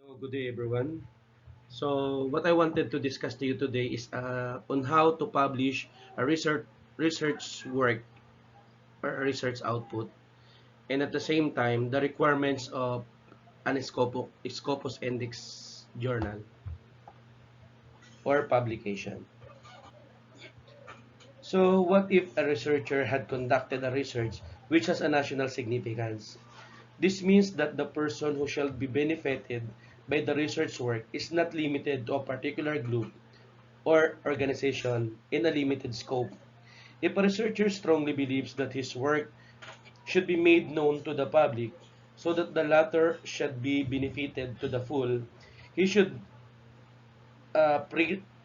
Good day, everyone. So, what I wanted to discuss to you today is on how to publish a research work or a research output, and at the same time, the requirements of an Scopus Index journal or publication. So, what if a researcher had conducted a research which has a national significance? This means that the person who shall be benefited by the research work is not limited to a particular group or organization in a limited scope. If a researcher strongly believes that his work should be made known to the public so that the latter should be benefited to the full, he should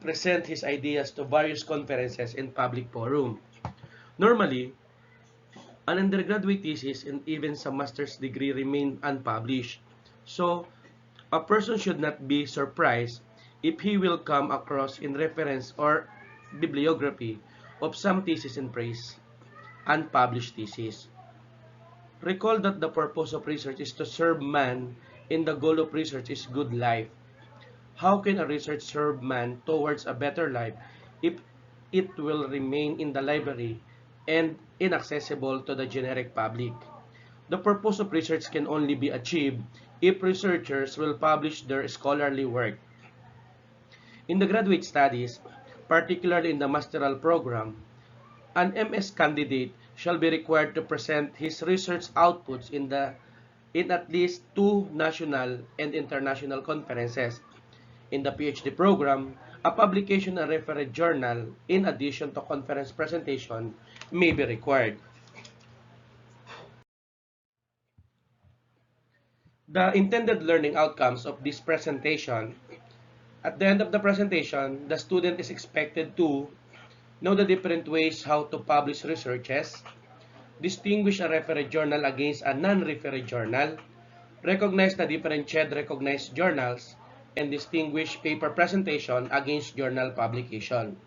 present his ideas to various conferences and public forum. Normally, an undergraduate thesis and even some master's degree remain unpublished. So, a person should not be surprised if he will come across in reference or bibliography of some thesis in praise, unpublished thesis. Recall that the purpose of research is to serve man and the goal of research is good life. How can a research serve man towards a better life if it will remain in the library and inaccessible to the generic public? The purpose of research can only be achieved if researchers will publish their scholarly work. In the graduate studies, particularly in the masteral program, an MS candidate shall be required to present his research outputs in at least two national and international conferences. In the PhD program, a publication and reference journal in addition to conference presentation may be required. The intended learning outcomes of this presentation. At the end of the presentation, the student is expected to know the different ways how to publish researches, distinguish a reference journal against a non-reference journal, recognize the differentiated recognized journals, and distinguish paper presentation against journal publication.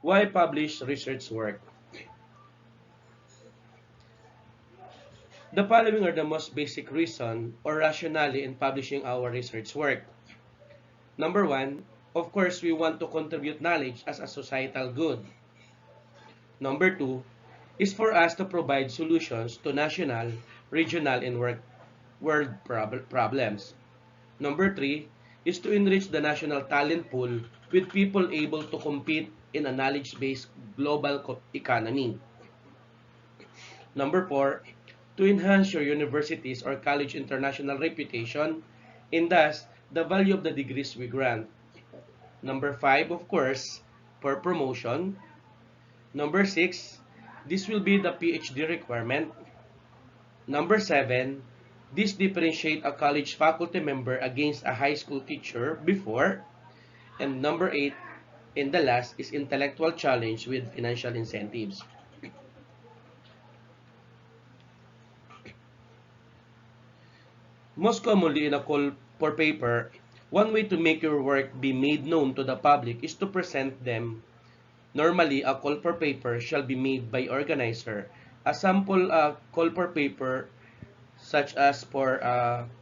Why publish research work? The following are the most basic reason or rationale in publishing our research work. Number one, of course, we want to contribute knowledge as a societal good. Number two is for us to provide solutions to national, regional, and world problems. Number three is to enrich the national talent pool with people able to compete in a knowledge-based global economy. Number four, to enhance your university's or college international reputation and thus the value of the degrees we grant. Number five, of course, for promotion. Number six, this will be the PhD requirement. Number seven, this differentiate a college faculty member against a high school teacher before. And number eight, and the last, is intellectual challenge with financial incentives. Most commonly in a call for paper, one way to make your work be made known to the public is to present them. Normally, a call for paper shall be made by organizer. A sample call for paper such as for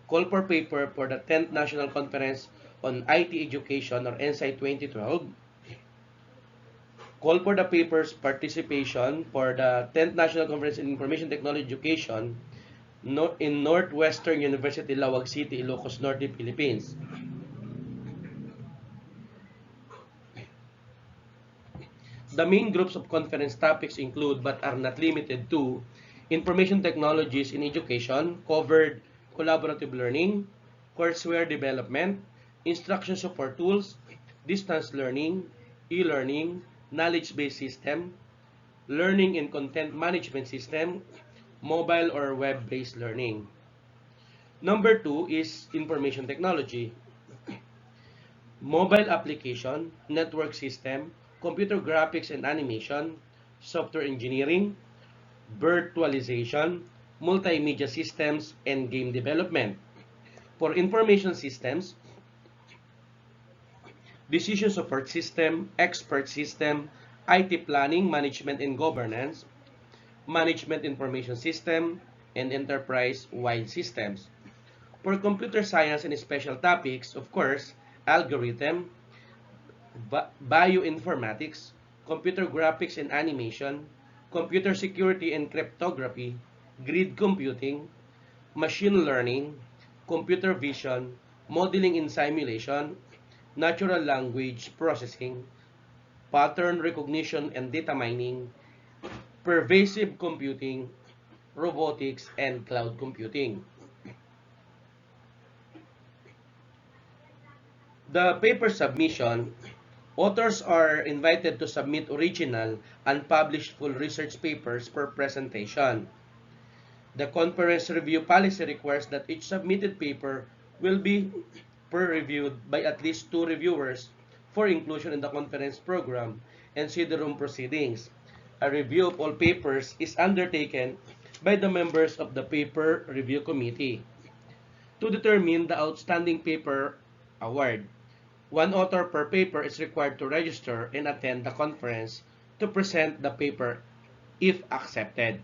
call for paper for the 10th National Conference on IT Education or NSI 2012, call for the paper's participation for the 10th National Conference in Information Technology Education in Northwestern University, Lawag City, Ilocos Norte, Philippines. The main groups of conference topics include but are not limited to information technologies in education, covered collaborative learning, courseware development, instruction support tools, distance learning, e-learning, knowledge-based system, learning and content management system, mobile or web-based learning. Number two is information technology. Mobile application, network system, computer graphics and animation, software engineering, virtualization, multimedia systems, and game development. For information systems, decision support system, expert system, IT planning, management and governance, management information system, and enterprise-wide systems. For computer science and special topics, of course, algorithm, bioinformatics, computer graphics and animation, computer security and cryptography, grid computing, machine learning, computer vision, modeling and simulation, natural language processing, pattern recognition and data mining, pervasive computing, robotics, and cloud computing. The paper submission, authors are invited to submit original, unpublished full research papers for presentation. The conference review policy requires that each submitted paper will be peer-reviewed by at least 2 reviewers for inclusion in the conference program and CD-ROM proceedings. A review of all papers is undertaken by the members of the paper review committee to determine the outstanding paper award. One author per paper is required to register and attend the conference to present the paper if accepted.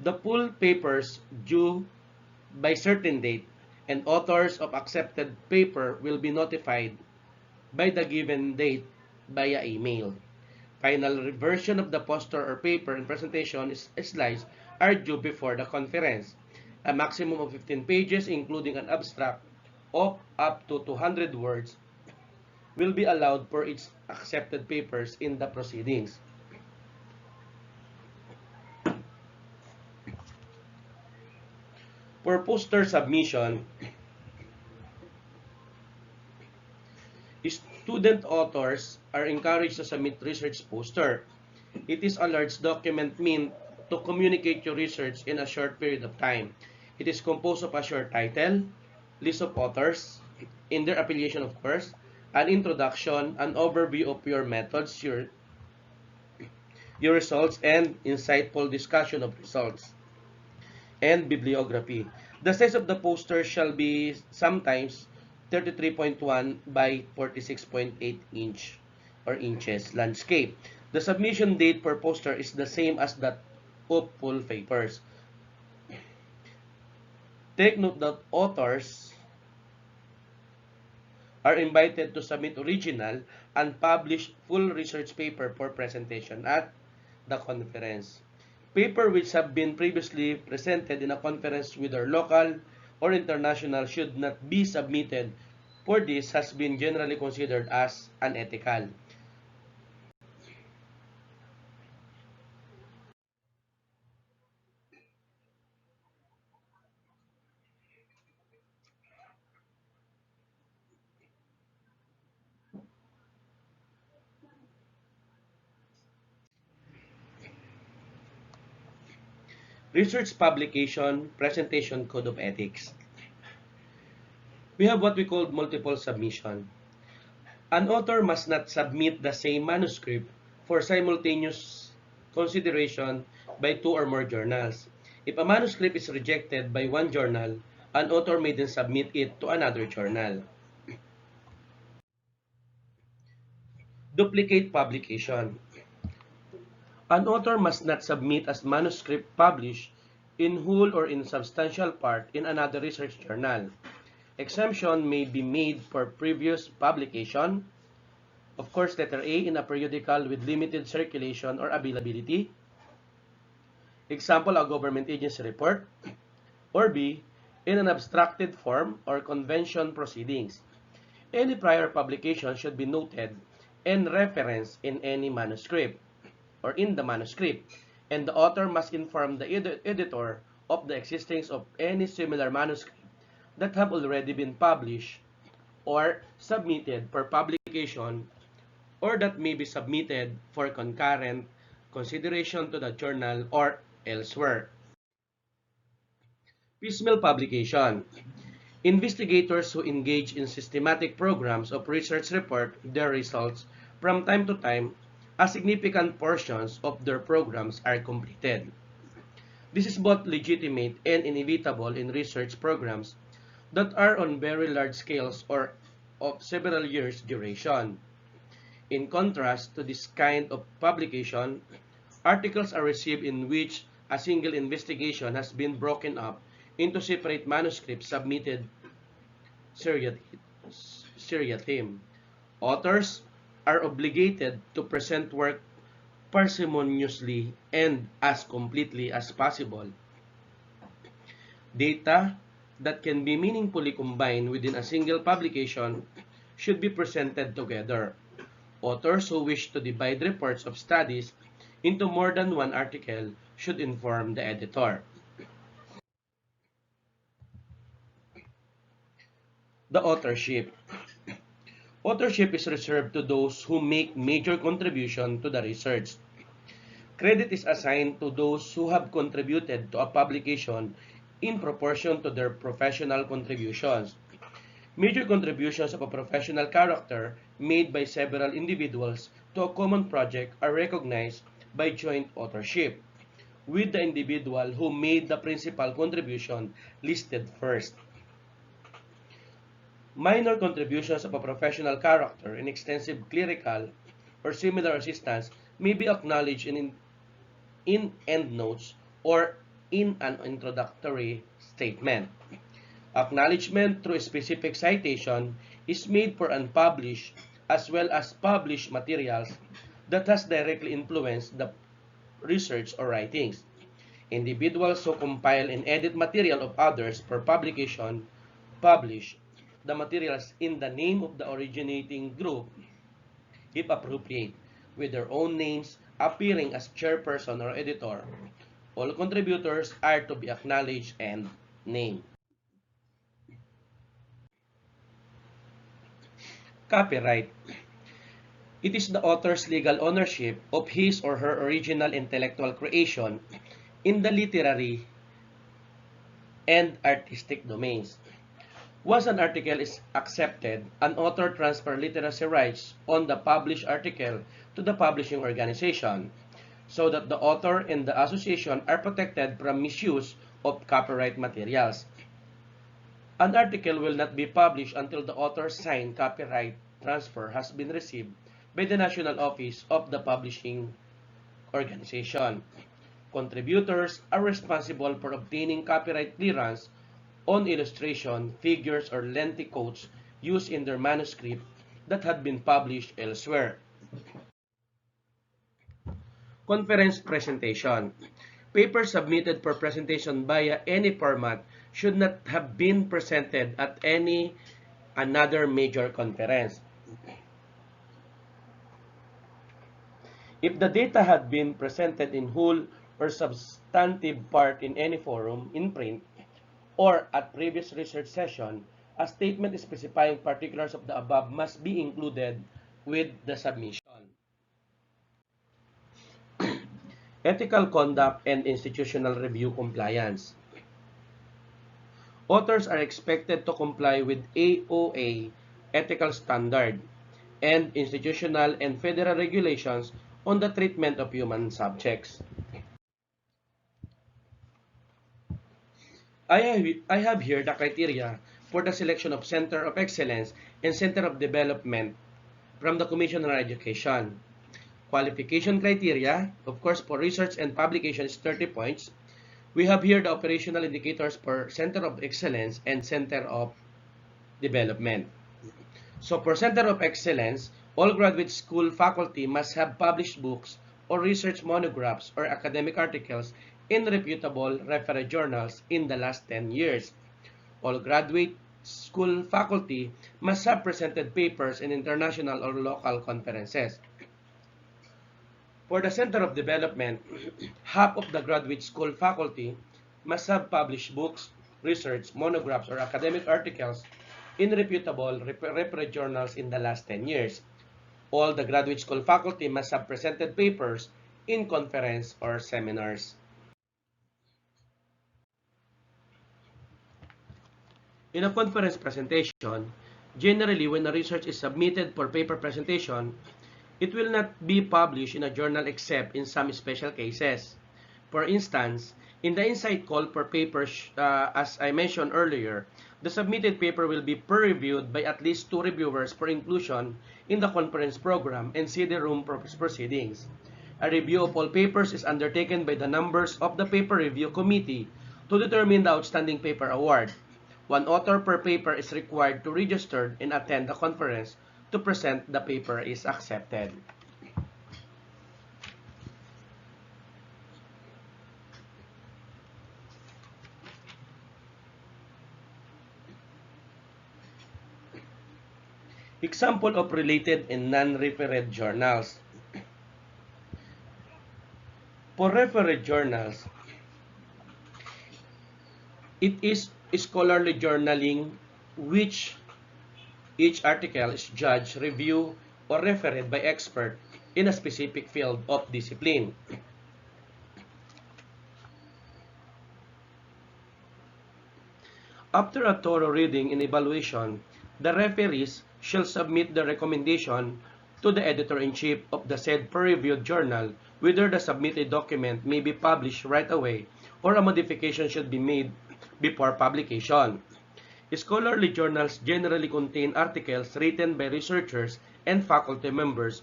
The full papers due by certain date and authors of accepted paper will be notified by the given date via email. Final version of the poster or paper and presentation slides are due before the conference. A maximum of 15 pages, including an abstract of up to 200 words, will be allowed for each accepted papers in the proceedings. For poster submission, student authors are encouraged to submit research poster. It is a large document meant to communicate your research in a short period of time. It is composed of a short title, list of authors, in their affiliation of course, an introduction, an overview of your methods, your results, and insightful discussion of results, and bibliography. The size of the poster shall be sometimes 33.1 by 46.8 inch or inches landscape. The submission date per poster is the same as that of full papers. Take note that authors are invited to submit original and published full research paper for presentation at the conference. Paper which have been previously presented in a conference whether local or international should not be submitted, for this has been generally considered as unethical. Research Publication Presentation Code of Ethics. We have what we call multiple submission. An author must not submit the same manuscript for simultaneous consideration by 2 or more journals. If a manuscript is rejected by one journal, an author may then submit it to another journal. Duplicate publication. An author must not submit as manuscript published in whole or in substantial part in another research journal. Exemption may be made for previous publication. Of course, letter A, in a periodical with limited circulation or availability. Example, a government agency report. Or B, in an abstracted form or convention proceedings. Any prior publication should be noted and referenced in any manuscript or in the manuscript, and the author must inform the editor of the existence of any similar manuscript that have already been published or submitted for publication or that may be submitted for concurrent consideration to the journal or elsewhere. Piecemeal publication. Investigators who engage in systematic programs of research report their results from time to time as significant portions of their programs are completed. This is both legitimate and inevitable in research programs that are on very large scales or of several years duration. In contrast to this kind of publication, articles are received in which a single investigation has been broken up into separate manuscripts submitted seriatim. Authors are obligated to present work parsimoniously and as completely as possible. Data that can be meaningfully combined within a single publication should be presented together. Authors who wish to divide reports of studies into more than one article should inform the editor. The authorship. Authorship is reserved to those who make major contribution to the research. Credit is assigned to those who have contributed to a publication in proportion to their professional contributions. Major contributions of a professional character made by several individuals to a common project are recognized by joint authorship, with the individual who made the principal contribution listed first. Minor contributions of a professional character in extensive clerical or similar assistance may be acknowledged in endnotes or in an introductory statement. Acknowledgement through a specific citation is made for unpublished as well as published materials that has directly influenced the research or writings. Individuals who compile and edit material of others for publication publish the materials in the name of the originating group, if appropriate, with their own names appearing as chairperson or editor. All contributors are to be acknowledged and named. Copyright. It is the author's legal ownership of his or her original intellectual creation in the literary and artistic domains. Once an article is accepted, an author transfers literacy rights on the published article to the publishing organization, so that the author and the association are protected from misuse of copyright materials. An article will not be published until the author's signed copyright transfer has been received by the National Office of the Publishing Organization. Contributors are responsible for obtaining copyright clearance on illustration, figures, or lengthy quotes used in their manuscript that had been published elsewhere. Conference presentation. Papers submitted for presentation via any format should not have been presented at any another major conference. If the data had been presented in whole or substantive part in any forum, in print, or at previous research session, a statement specifying particulars of the above must be included with the submission. Ethical conduct and institutional review compliance. Authors are expected to comply with AOA ethical standard and institutional and federal regulations on the treatment of human subjects. I have here the criteria for the selection of Center of Excellence and Center of Development from the Commission on Education. Qualification criteria, of course, for research and publication is 30 points. We have here the operational indicators for Center of Excellence and Center of Development. So for Center of Excellence, all graduate school faculty must have published books or research monographs or academic articles in reputable reference journals in the last 10 years. All graduate school faculty must have presented papers in international or local conferences. For the Center of Development, half of the graduate school faculty must have published books, research, monographs, or academic articles in reputable reference journals in the last 10 years. All the graduate school faculty must have presented papers in conference or seminars. In a conference presentation, generally when a research is submitted for paper presentation, it will not be published in a journal except in some special cases. For instance, in the insight call for papers, as I mentioned earlier, the submitted paper will be peer-reviewed by at least 2 reviewers for inclusion in the conference program and CD-ROM proceedings. A review of all papers is undertaken by the members of the paper review committee to determine the outstanding paper award. One author per paper is required to register and attend the conference to present the paper is accepted. Example of related and non-referred journals. For referred journals, it is scholarly journaling which each article is judged, reviewed, or referred by expert in a specific field of discipline. After a thorough reading and evaluation, the referees shall submit the recommendation to the editor-in-chief of the said peer-reviewed journal whether the submitted document may be published right away or a modification should be made before publication. Scholarly journals generally contain articles written by researchers and faculty members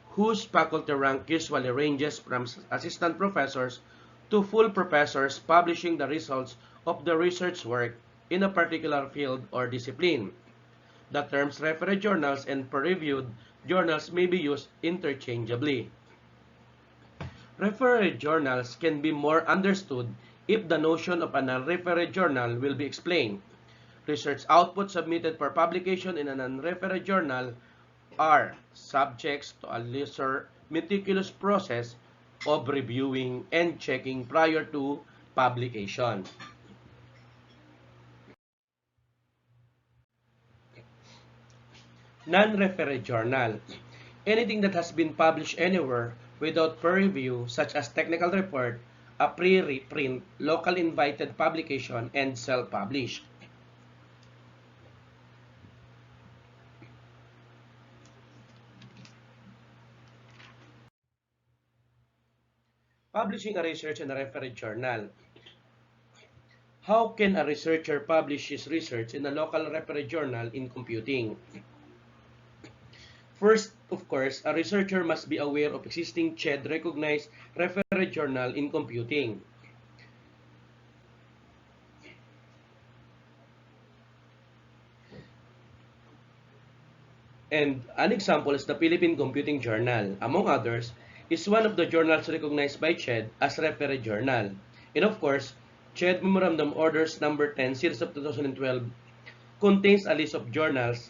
whose faculty rank usually ranges from assistant professors to full professors publishing the results of the research work in a particular field or discipline. The terms referred journals and peer-reviewed journals may be used interchangeably. Referred journals can be more understood if the notion of an unreferred journal will be explained. Research output submitted for publication in an unreferred journal are subjects to a lesser meticulous process of reviewing and checking prior to publication. Non-referred journal. Anything that has been published anywhere without peer review, such as technical report, a pre-reprint, local invited publication, and self-published. Publishing a research in a referred journal. How can a researcher publish his research in a local referred journal in computing? First, of course, a researcher must be aware of existing CHED-recognized referred journal in computing. And an example is the Philippine Computing Journal, among others, is one of the journals recognized by CHED as referred journal. And of course, CHED Memorandum Orders Number 10, Series of 2012, contains a list of journals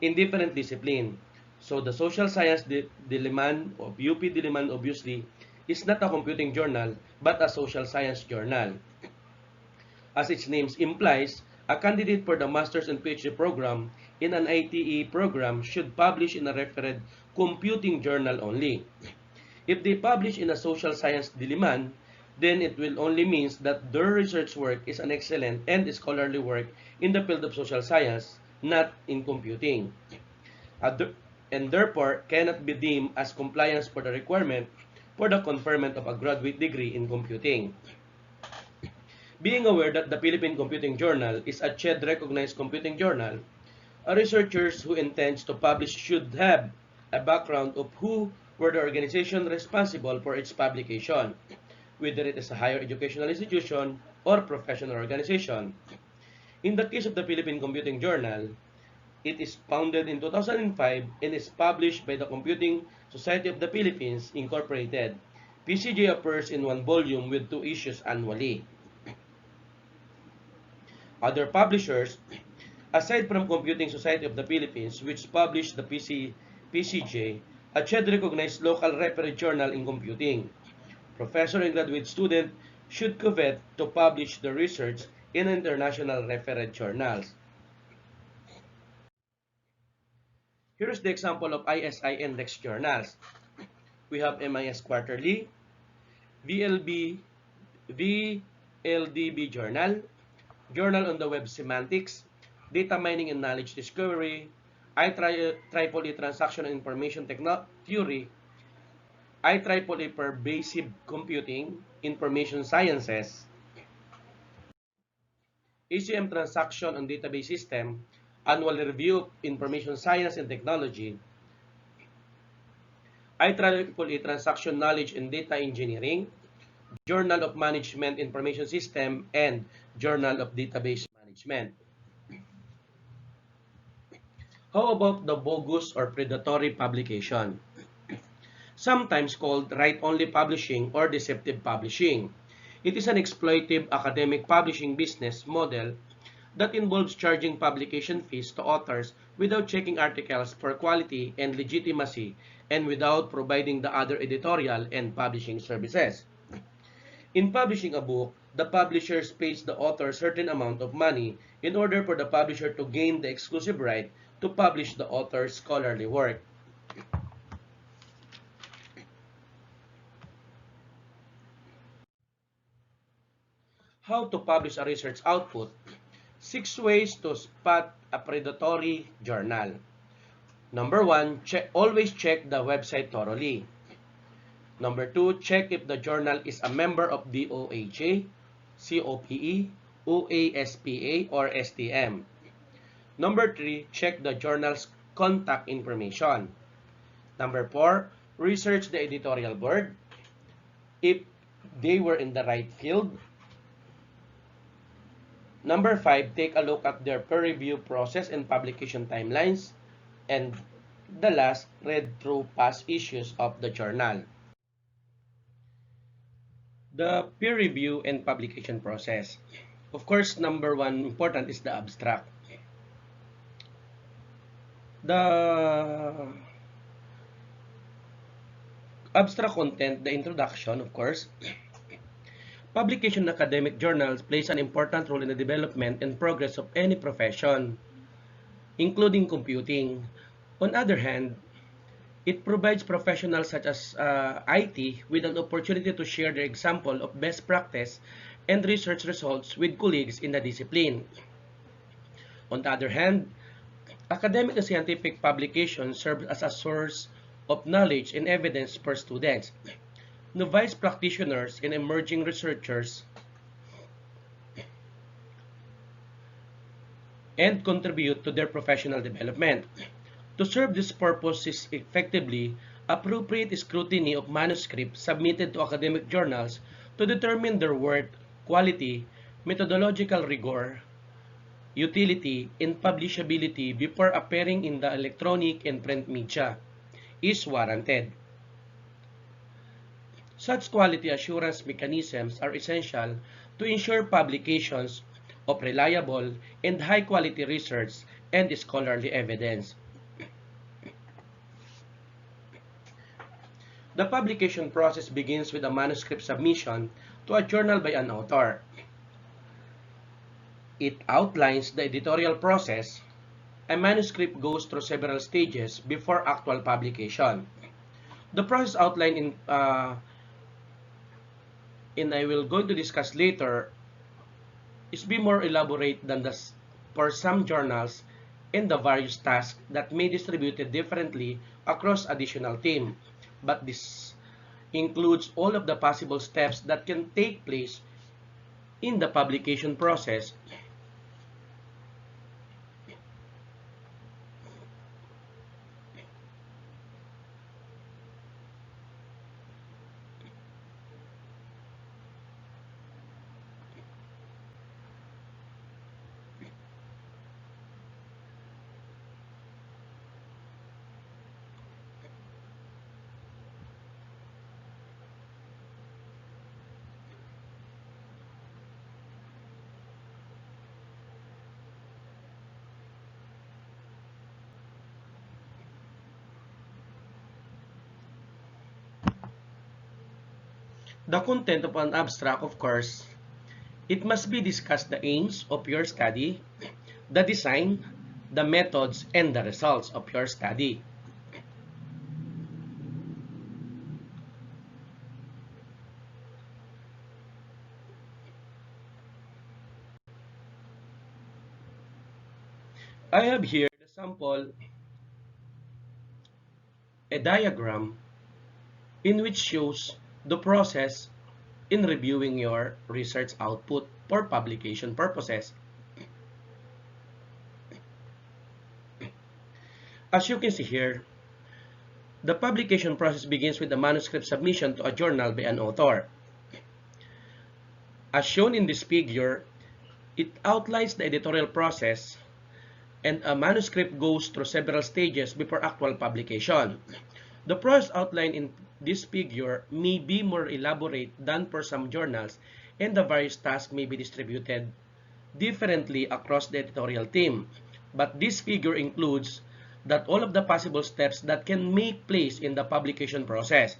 in different disciplines. So the Social Science Diliman of UP Diliman obviously is not a computing journal but a social science journal. As its name implies, a candidate for the Master's and PhD program in an ITE program should publish in a referred computing journal only. If they publish in a social science Diliman, then it will only means that their research work is an excellent and scholarly work in the field of social science, not in computing. And therefore cannot be deemed as compliance for the requirement for the conferment of a graduate degree in computing. Being aware that the Philippine Computing Journal is a CHED-recognized computing journal, a researcher who intends to publish should have a background of who were the organization responsible for its publication, whether it is a higher educational institution or professional organization. In the case of the Philippine Computing Journal, it is founded in 2005 and is published by the Computing Society of the Philippines, Incorporated. PCJ appears in one volume with 2 issues annually. Other publishers, aside from Computing Society of the Philippines, which published the PCJ, a CHED-recognized local referred journal in computing. Professor and graduate student should covet to publish the research in international referred journals. Here is the example of ISI index journals. We have MIS Quarterly, VLDB Journal, Journal on the Web Semantics, Data Mining and Knowledge Discovery, IEEE Transaction and Information Theory, IEEE Pervasive Computing, Information Sciences, ACM Transaction and Database System, Annual Review of Information Science and Technology, IEEE Transaction Knowledge and Data Engineering, Journal of Management Information System, and Journal of Database Management. How about the bogus or predatory publication? Sometimes called write-only publishing or deceptive publishing. It is an exploitive academic publishing business model that involves charging publication fees to authors without checking articles for quality and legitimacy and without providing the other editorial and publishing services. In publishing a book, the publisher pays the author a certain amount of money in order for the publisher to gain the exclusive right to publish the author's scholarly work. How to publish a research output? 6 ways to spot a predatory journal. Number 1, always check the website thoroughly. Number 2, check if the journal is a member of the OHA, COPE, OASPA, or STM. Number 3, check the journal's contact information. Number 4, research the editorial board if they were in the right field. Number 5, take a look at their peer review process and publication timelines. And the last, read through past issues of the journal. The peer review and publication process. Of course, number 1 important is the abstract. The abstract content, the introduction, of course. Publication in academic journals plays an important role in the development and progress of any profession, including computing. On the other hand, it provides professionals such as IT with an opportunity to share their example of best practice and research results with colleagues in the discipline. On the other hand, academic and scientific publications serve as a source of knowledge and evidence for students, novice practitioners, and emerging researchers, and contribute to their professional development. To serve this purpose effectively, appropriate scrutiny of manuscripts submitted to academic journals to determine their worth, quality, methodological rigor, utility, and publishability before appearing in the electronic and print media is warranted. Such quality assurance mechanisms are essential to ensure publications of reliable and high-quality research and scholarly evidence. The publication process begins with a manuscript submission to a journal by an author. It outlines the editorial process. A manuscript goes through several stages before actual publication. The process outlined and I will going to discuss later is be more elaborate than for some journals and the various tasks that may be distributed differently across additional team. But this includes all of the possible steps that can take place in the publication process. The content of an abstract, of course, it must be discussed the aims of your study, the design, the methods, and the results of your study. I have here the sample, a diagram in which shows the process in reviewing your research output for publication purposes. As you can see here, The publication process begins with the manuscript submission to a journal by an author. As shown in this figure, it outlines the editorial process, and a manuscript goes through several stages before actual publication. The process outlined in this figure may be more elaborate than for some journals, and the various tasks may be distributed differently across the editorial team. But this figure includes that all of the possible steps that can make place in the publication process.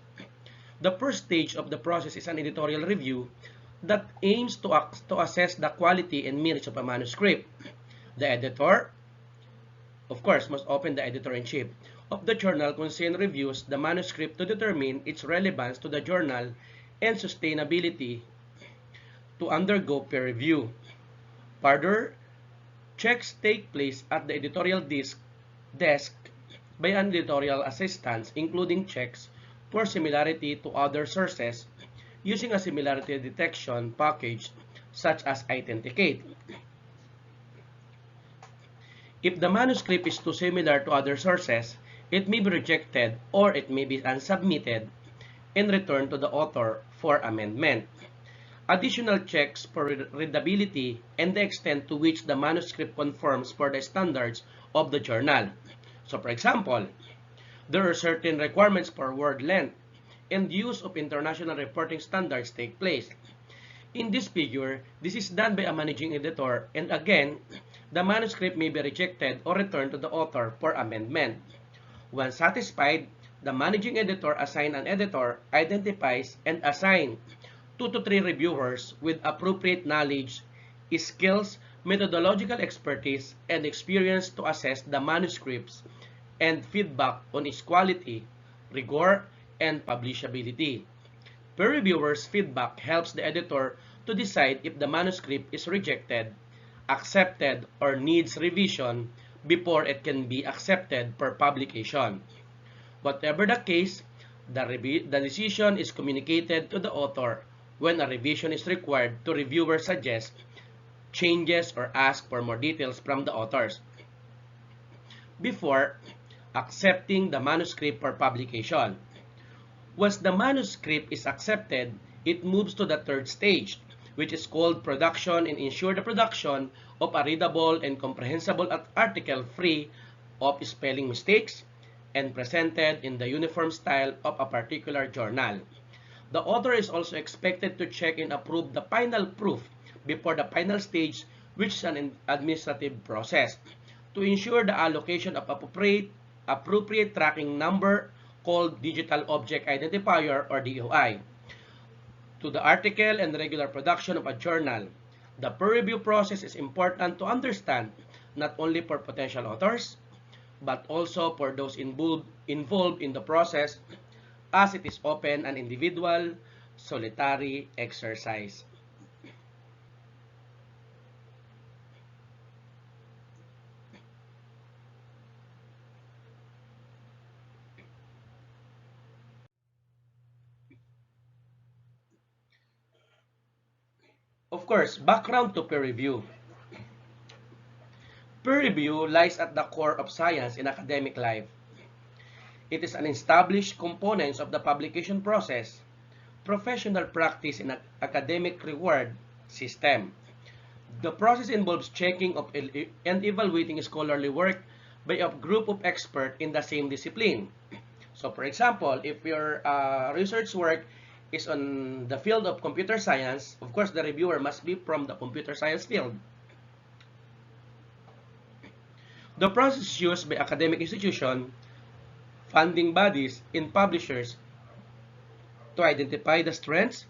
The first stage of the process is an editorial review that aims to assess the quality and merits of a manuscript. The editor, of course, must often the editor-in-chief of the journal concerned reviews the manuscript to determine its relevance to the journal and sustainability to undergo peer review. Further, checks take place at the editorial desk by an editorial assistant, including checks for similarity to other sources using a similarity detection package such as Authenticate. If the manuscript is too similar to other sources, it may be rejected or it may be unsubmitted and returned to the author for amendment. Additional checks for readability and the extent to which the manuscript conforms for the standards of the journal. So, for example, there are certain requirements for word length and use of international reporting standards take place. In this figure, this is done by a managing editor, and again, the manuscript may be rejected or returned to the author for amendment. When satisfied, the managing editor assigns an editor, identifies, and assigns 2 to 3 reviewers with appropriate knowledge, skills, methodological expertise, and experience to assess the manuscripts and feedback on its quality, rigor, and publishability. Peer reviewers' feedback helps the editor to decide if the manuscript is rejected, accepted, or needs revision before it can be accepted for publication. Whatever the case, the decision is communicated to the author when a revision is required to reviewers suggest changes or ask for more details from the authors before accepting the manuscript for publication. Once the manuscript is accepted, it moves to the third stage, which is called production, and ensure the production of a readable and comprehensible article free of spelling mistakes and presented in the uniform style of a particular journal. The author is also expected to check and approve the final proof before the final stage, which is an administrative process, to ensure the allocation of appropriate tracking number called Digital Object Identifier or DOI to the article and regular production of a journal. The peer review process is important to understand not only for potential authors, but also for those involved in the process, as it is often an individual, solitary exercise. Of course, background to peer review. Peer review lies at the core of science in academic life. It is an established component of the publication process, professional practice in an academic reward system. The process involves checking of and evaluating scholarly work by a group of experts in the same discipline. So, for example, if your research work is on the field of computer science, of course, the reviewer must be from the computer science field. The process is used by academic institutions, funding bodies, and publishers to identify the strengths,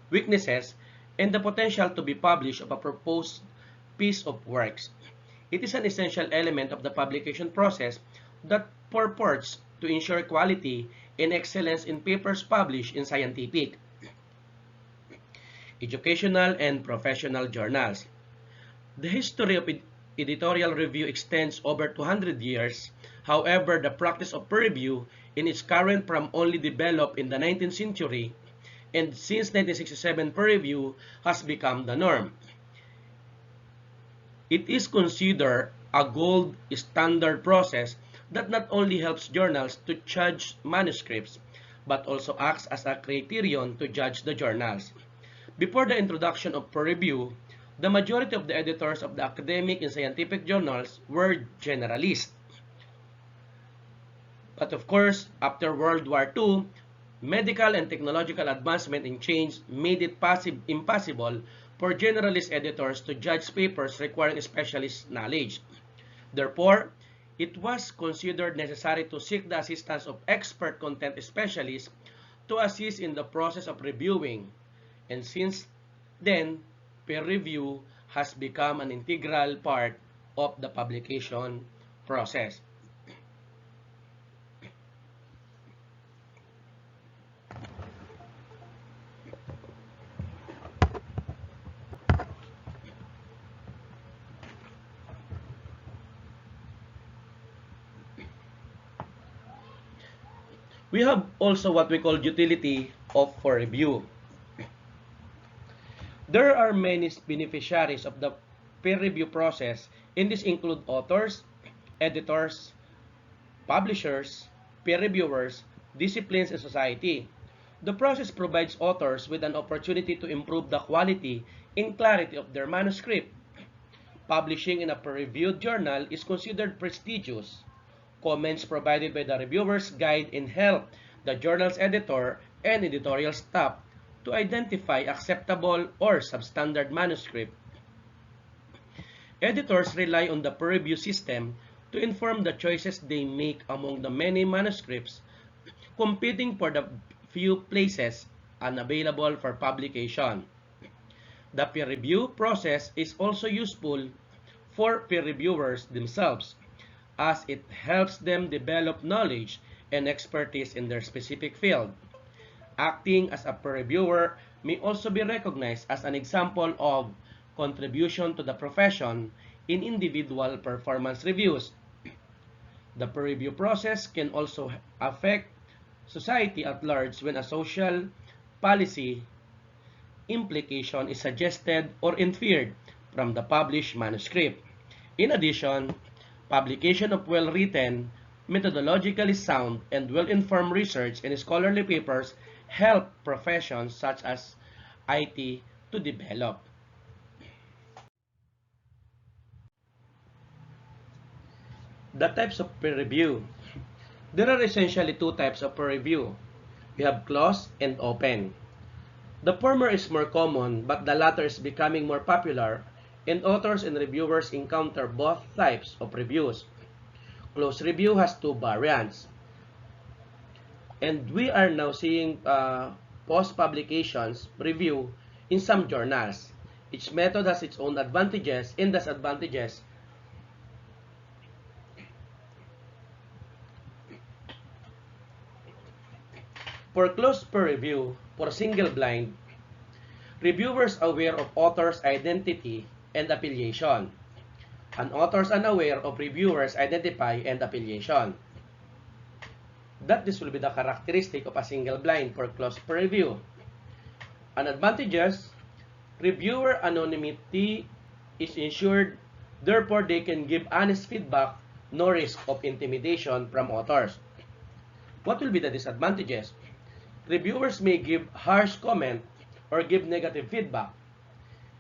weaknesses, and the potential to be published of a proposed piece of works. It is an essential element of the publication process that purports to ensure quality and excellence in papers published in scientific, educational, and professional journals. The history of editorial review extends over 200 years. However, the practice of peer review in its current form only developed in the 19th century, and since 1967 peer review has become the norm. It is considered a gold standard process that not only helps journals to judge manuscripts, but also acts as a criterion to judge the journals. Before the introduction of peer review, the majority of the editors of the academic and scientific journals were generalists. But of course, after World War II, medical and technological advancement and change made it impossible for generalist editors to judge papers requiring specialist knowledge. Therefore, it was considered necessary to seek the assistance of expert content specialists to assist in the process of reviewing. And since then, peer review has become an integral part of the publication process. We have also what we call utility of for review. There are many beneficiaries of the peer review process, and these include authors, editors, publishers, peer reviewers, disciplines, and society. The process provides authors with an opportunity to improve the quality and clarity of their manuscript. Publishing in a peer-reviewed journal is considered prestigious. Comments provided by the reviewers guide and help the journal's editor and editorial staff to identify acceptable or substandard manuscript. Editors rely on the peer review system to inform the choices they make among the many manuscripts competing for the few places unavailable for publication. The peer review process is also useful for peer reviewers themselves, as it helps them develop knowledge and expertise in their specific field. Acting as a peer reviewer may also be recognized as an example of contribution to the profession in individual performance reviews. The peer review process can also affect society at large when a social policy implication is suggested or inferred from the published manuscript. In addition, publication of well-written, methodologically sound, and well-informed research and scholarly papers help professions such as IT to develop. The types of peer review. There are essentially two types of peer review. We have closed and open. The former is more common, but the latter is becoming more popular, and authors and reviewers encounter both types of reviews. Closed review has two variants, and we are now seeing post-publications review in some journals. Each method has its own advantages and disadvantages. For closed peer review, for single blind, reviewers aware of author's identity and affiliation, and authors unaware of reviewers' identify and affiliation. That this will be the characteristic of a single blind for closed peer review. An advantages, reviewer anonymity is ensured, therefore they can give honest feedback, no risk of intimidation from authors. What will be the disadvantages? Reviewers may give harsh comment or give negative feedback,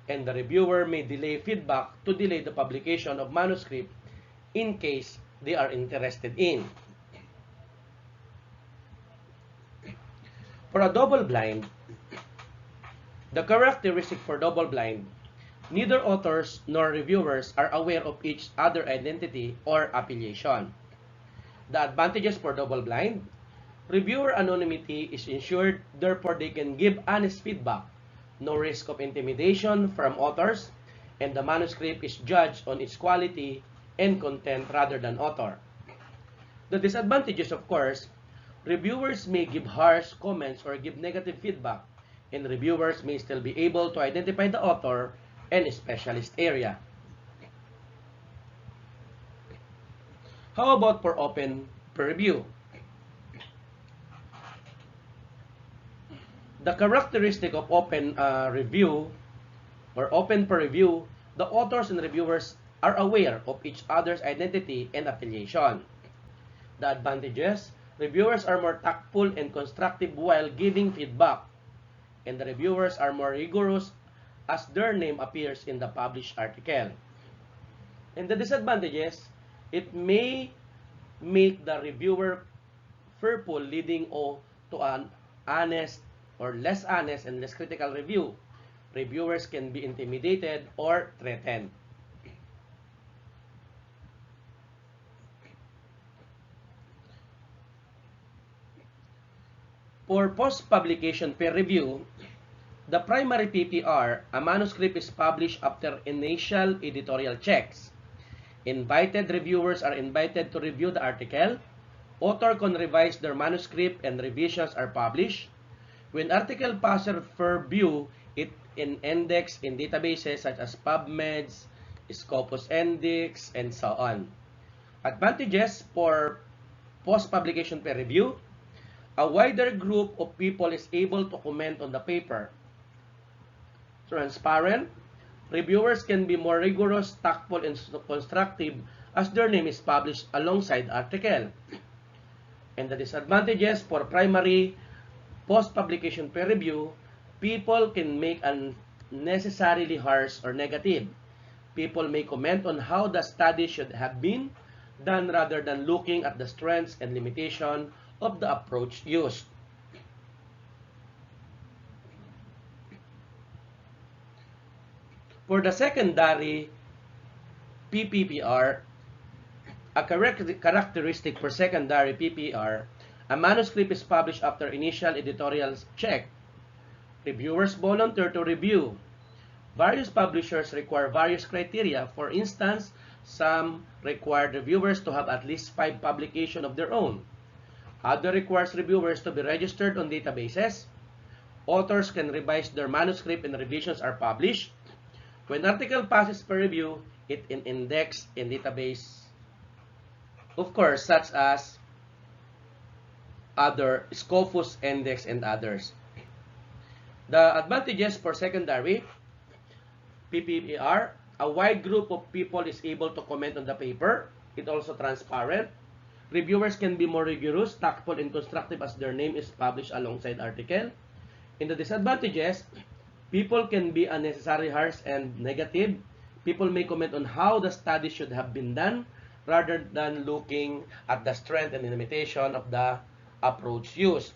and the reviewer may delay feedback to delay the publication of manuscript in case they are interested in. For a double blind, the characteristic for double blind, neither authors nor reviewers are aware of each other's identity or affiliation. The advantages for double blind, reviewer anonymity is ensured, therefore they can give honest feedback, no risk of intimidation from authors, and the manuscript is judged on its quality and content rather than author. The disadvantages, of course, reviewers may give harsh comments or give negative feedback, and reviewers may still be able to identify the author and specialist area. How about for open peer review? The characteristic of open review or open peer review, the authors and reviewers are aware of each other's identity and affiliation. The advantages: reviewers are more tactful and constructive while giving feedback, and the reviewers are more rigorous as their name appears in the published article. And the disadvantages: it may make the reviewer fearful, leading to an honest or less honest and less critical review. Reviewers can be intimidated or threatened. For post-publication peer review, the primary PPR, a manuscript is published after initial editorial checks. Invited reviewers are invited to review the article. Author can revise their manuscript and revisions are published. When article passes for review, it is indexed in databases such as PubMed, Scopus Index, and so on. Advantages for post-publication peer review: a wider group of people is able to comment on the paper. Transparent. Reviewers can be more rigorous, tactful, and constructive as their name is published alongside article. And the disadvantages for primary post-publication peer review: people can make unnecessarily harsh or negative. People may comment on how the study should have been done rather than looking at the strengths and limitations of the approach used. For the secondary PPPR, a characteristic for secondary PPR, a manuscript is published after initial editorial check. Reviewers volunteer to review. Various publishers require various criteria. For instance, some require reviewers to have at least 5 publications of their own. Other requires reviewers to be registered on databases. Authors can revise their manuscript and revisions are published. When article passes per review, it is indexed in database, of course, such as other Scopus Index and others. The advantages for secondary PPPR: a wide group of people is able to comment on the paper. It also transparent. Reviewers can be more rigorous, tactful, and constructive as their name is published alongside article. In the disadvantages, people can be unnecessarily harsh and negative. People may comment on how the study should have been done rather than looking at the strength and limitation of the approach used.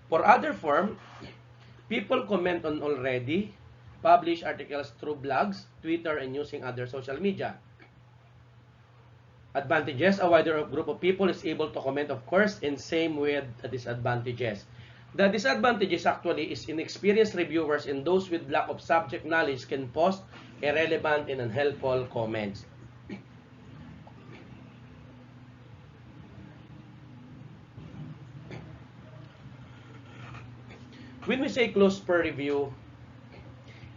For other form, people comment on already published articles through blogs, Twitter, and using other social media. Advantages: a wider group of people is able to comment, of course, and same with the disadvantages. The disadvantages actually is inexperienced reviewers and those with lack of subject knowledge can post irrelevant and unhelpful comments. When we say closed peer review,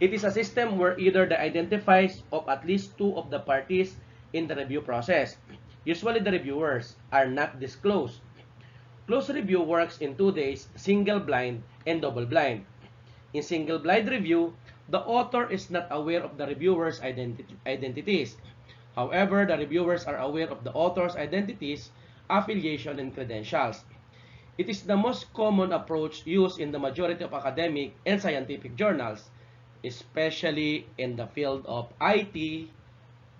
it is a system where either the identifies of at least 2 of the parties in the review process. Usually the reviewers are not disclosed. Closed review works in 2 days, single blind and double blind. In single blind review, the author is not aware of the reviewers' identities. However, the reviewers are aware of the author's identities, affiliation, and credentials. It is the most common approach used in the majority of academic and scientific journals, especially in the field of IT,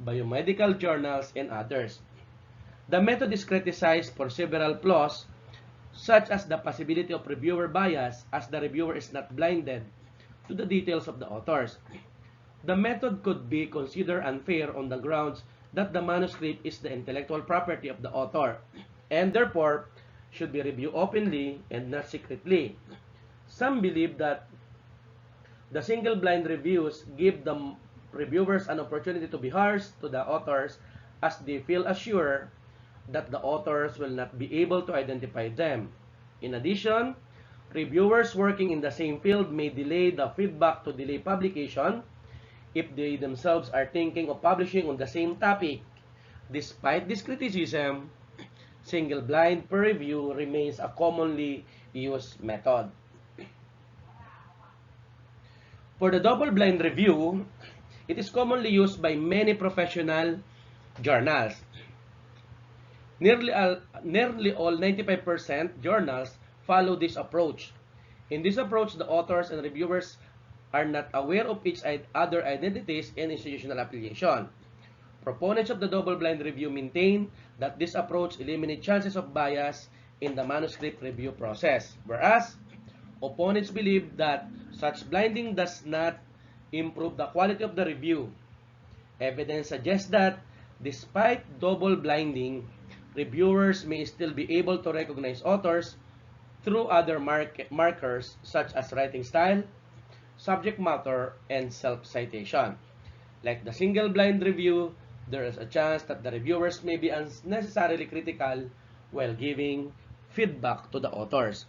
biomedical journals, and others. The method is criticized for several flaws, such as the possibility of reviewer bias, as the reviewer is not blinded to the details of the authors. The method could be considered unfair on the grounds that the manuscript is the intellectual property of the author, and therefore should be reviewed openly and not secretly. Some believe that the single blind reviews give the reviewers an opportunity to be harsh to the authors as they feel assured that the authors will not be able to identify them. In addition, reviewers working in the same field may delay the feedback to delay publication if they themselves are thinking of publishing on the same topic. Despite this criticism, single blind peer review remains a commonly used method. For the double blind review, It is commonly used by many professional journals. Nearly all 95% journals follow this approach. In this approach, the authors and reviewers are not aware of each other identities and institutional affiliation. Proponents of the double-blind review maintain that this approach eliminates chances of bias in the manuscript review process, whereas opponents believe that such blinding does not improve the quality of the review. Evidence suggests that despite double blinding, reviewers may still be able to recognize authors through other markers such as writing style, subject matter, and self-citation. Like the single-blind review, there is a chance that the reviewers may be unnecessarily critical while giving feedback to the authors.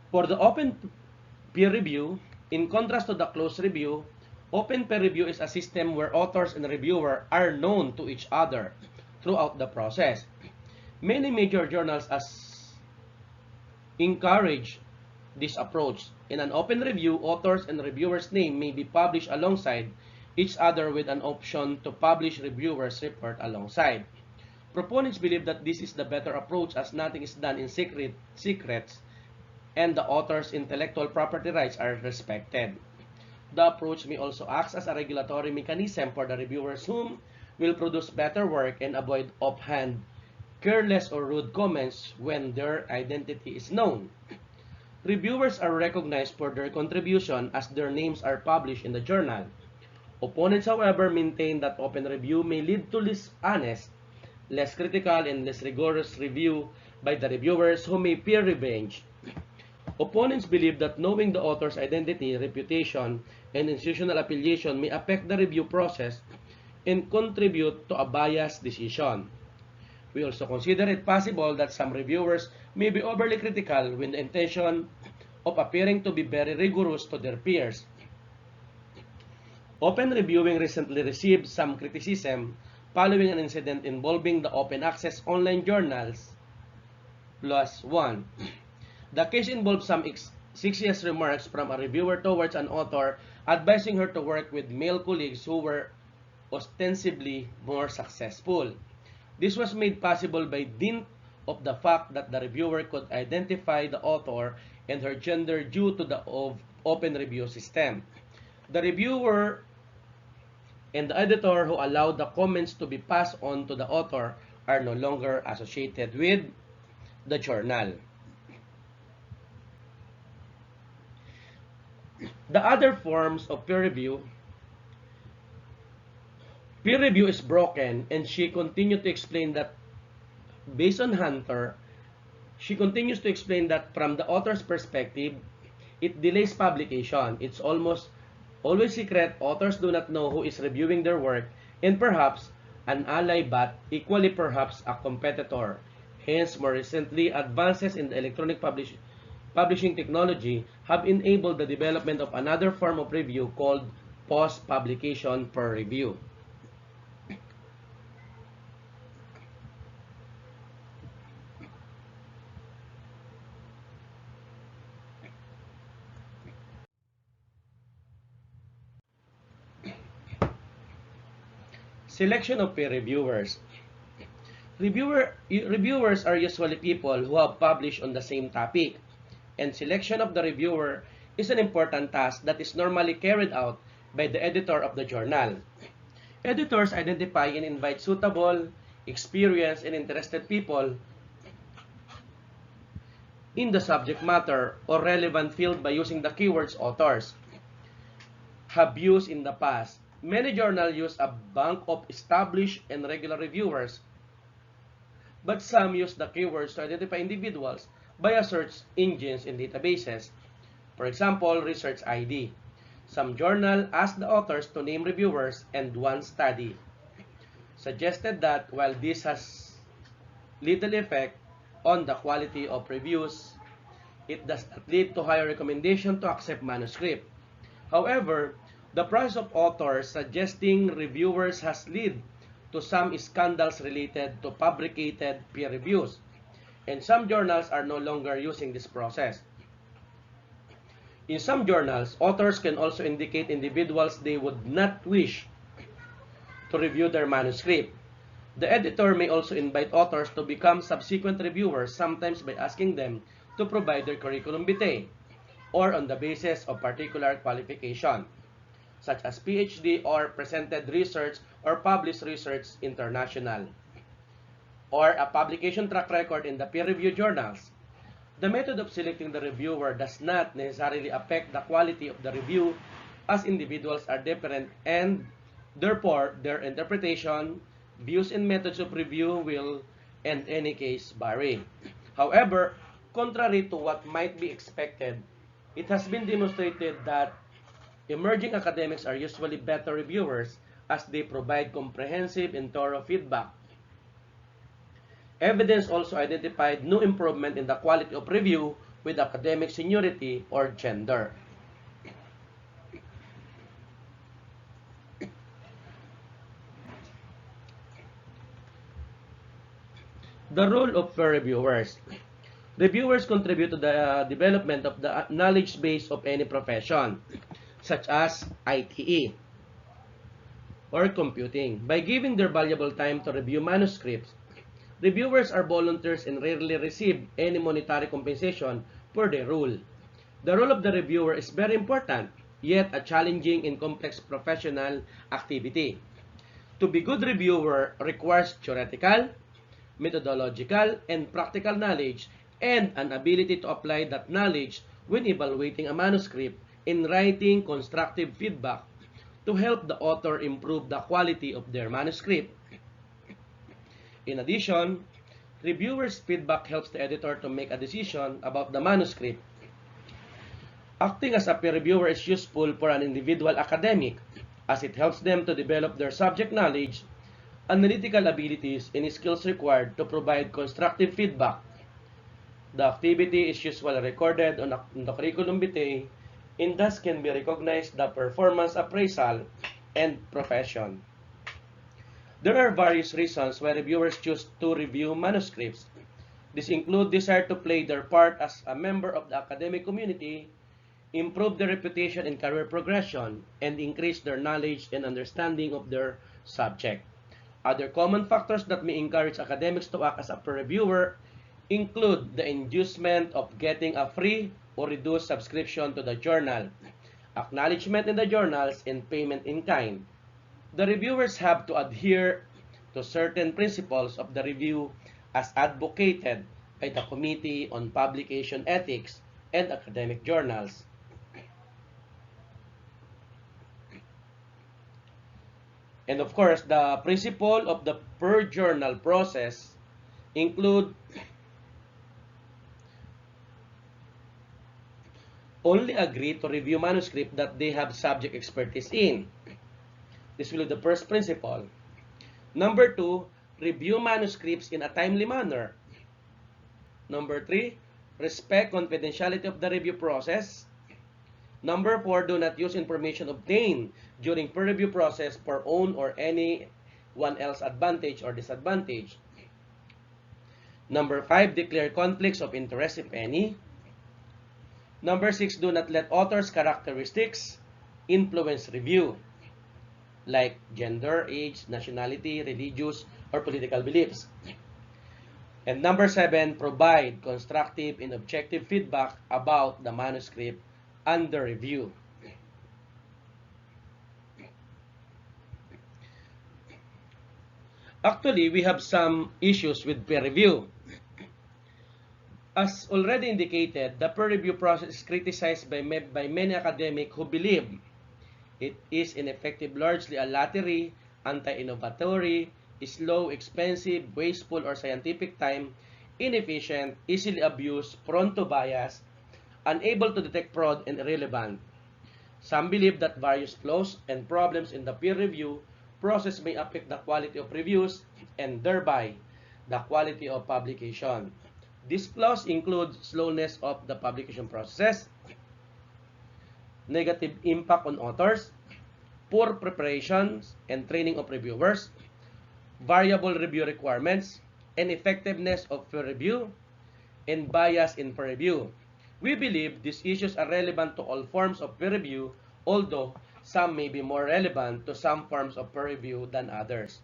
For the open peer review, in contrast to the closed review, open peer review is a system where authors and reviewer are known to each other throughout the process. Many major journals encourage this approach. In an open review, authors and reviewers' name may be published alongside each other with an option to publish reviewers' report alongside. Proponents believe that this is the better approach as nothing is done in secrets and the author's intellectual property rights are respected. The approach may also act as a regulatory mechanism for the reviewers whom will produce better work and avoid offhand, careless or rude comments when their identity is known. Reviewers are recognized for their contribution as their names are published in the journal. Opponents, however, maintain that open review may lead to less honest, less critical, and less rigorous review by the reviewers who may peer revenge. Opponents believe that knowing the author's identity, reputation, and institutional affiliation may affect the review process and contribute to a biased decision. We also consider it possible that some reviewers may be overly critical with the intention of appearing to be very rigorous to their peers. Open reviewing recently received some criticism following an incident involving the open access online journals +1. The case involved some sexist remarks from a reviewer towards an author advising her to work with male colleagues who were ostensibly more successful. This was made possible by dint of the fact that the reviewer could identify the author and her gender due to the open review system. The reviewer and the editor who allowed the comments to be passed on to the author are no longer associated with the journal. The other forms of peer review is broken, and she continued to explain that based on Hunter, she continues to explain that from the author's perspective, it delays publication. It's almost always secret. Authors do not know who is reviewing their work, and perhaps an ally, but equally perhaps a competitor. Hence, more recently, advances in the electronic publishing technology have enabled the development of another form of review called post-publication peer review. Selection of peer reviewers. Reviewers are usually people who have published on the same topic, and selection of the reviewer is an important task that is normally carried out by the editor of the journal. Editors identify and invite suitable, experienced, and interested people in the subject matter or relevant field by using the keywords authors have used in the past. Many journals use a bank of established and regular reviewers, but some use the keywords to identify individuals via search engines and databases. For example, Research ID. Some journals ask the authors to name reviewers, and one study suggested that while this has little effect on the quality of reviews, it does not lead to higher recommendation to accept manuscript. However, the process of authors suggesting reviewers has led to some scandals related to fabricated peer reviews. and some journals are no longer using this process. In some journals, authors can also indicate individuals they would not wish to review their manuscript. The editor may also invite authors to become subsequent reviewers, sometimes by asking them to provide their curriculum vitae, or on the basis of particular qualification, such as PhD or presented research or published research international, or a publication track record in the peer-reviewed journals. The method of selecting the reviewer does not necessarily affect the quality of the review, as individuals are different and therefore their interpretation, views, and methods of review will in any case vary. However, contrary to what might be expected, it has been demonstrated that emerging academics are usually better reviewers as they provide comprehensive and thorough feedback. Evidence also identified no improvement in the quality of review with academic seniority or gender. The role of peer reviewers. Reviewers contribute to the development of the knowledge base of any profession, such as ITE or computing. By giving their valuable time to review manuscripts, reviewers are volunteers and rarely receive any monetary compensation for their role. The role of the reviewer is very important, yet a challenging and complex professional activity. To be a good reviewer requires theoretical, methodological, and practical knowledge and an ability to apply that knowledge when evaluating a manuscript in writing constructive feedback to help the author improve the quality of their manuscript. In addition, reviewers' feedback helps the editor to make a decision about the manuscript. Acting as a peer reviewer is useful for an individual academic as it helps them to develop their subject knowledge, analytical abilities, and skills required to provide constructive feedback. The activity is usually recorded on the curriculum vitae and thus can be recognized the performance appraisal and profession. There are various reasons why reviewers choose to review manuscripts. These include desire to play their part as a member of the academic community, improve their reputation and career progression, and increase their knowledge and understanding of their subject. Other common factors that may encourage academics to act as a peer reviewer include the inducement of getting a free or reduced subscription to the journal, acknowledgement in the journals, and payment in kind. The reviewers have to adhere to certain principles of the review as advocated by the Committee on Publication Ethics and Academic Journals. And of course, the principle of the per journal process include only agree to review manuscript that they have subject expertise in. This will be the first principle. Number 2, review manuscripts in a timely manner. Number 3, respect confidentiality of the review process. Number 4, do not use information obtained during peer review process for own or anyone else advantage or disadvantage. Number 5, declare conflicts of interest if any. Number 6, do not let authors' characteristics influence review, like gender, age, nationality, religious, or political beliefs. And number 7, provide constructive and objective feedback about the manuscript under review. Actually, we have some issues with peer review. As already indicated, the peer review process is criticized by many academics who believe it is ineffective, largely a lottery, anti-innovatory, slow, expensive, wasteful, or scientific time, inefficient, easily abused, prone to bias, unable to detect fraud, and irrelevant. Some believe that various flaws and problems in the peer review process may affect the quality of reviews and thereby the quality of publication. These flaws include slowness of the publication process, negative impact on authors, poor preparations and training of reviewers, variable review requirements, ineffectiveness of peer review, and bias in peer review. We believe these issues are relevant to all forms of peer review, although some may be more relevant to some forms of peer review than others.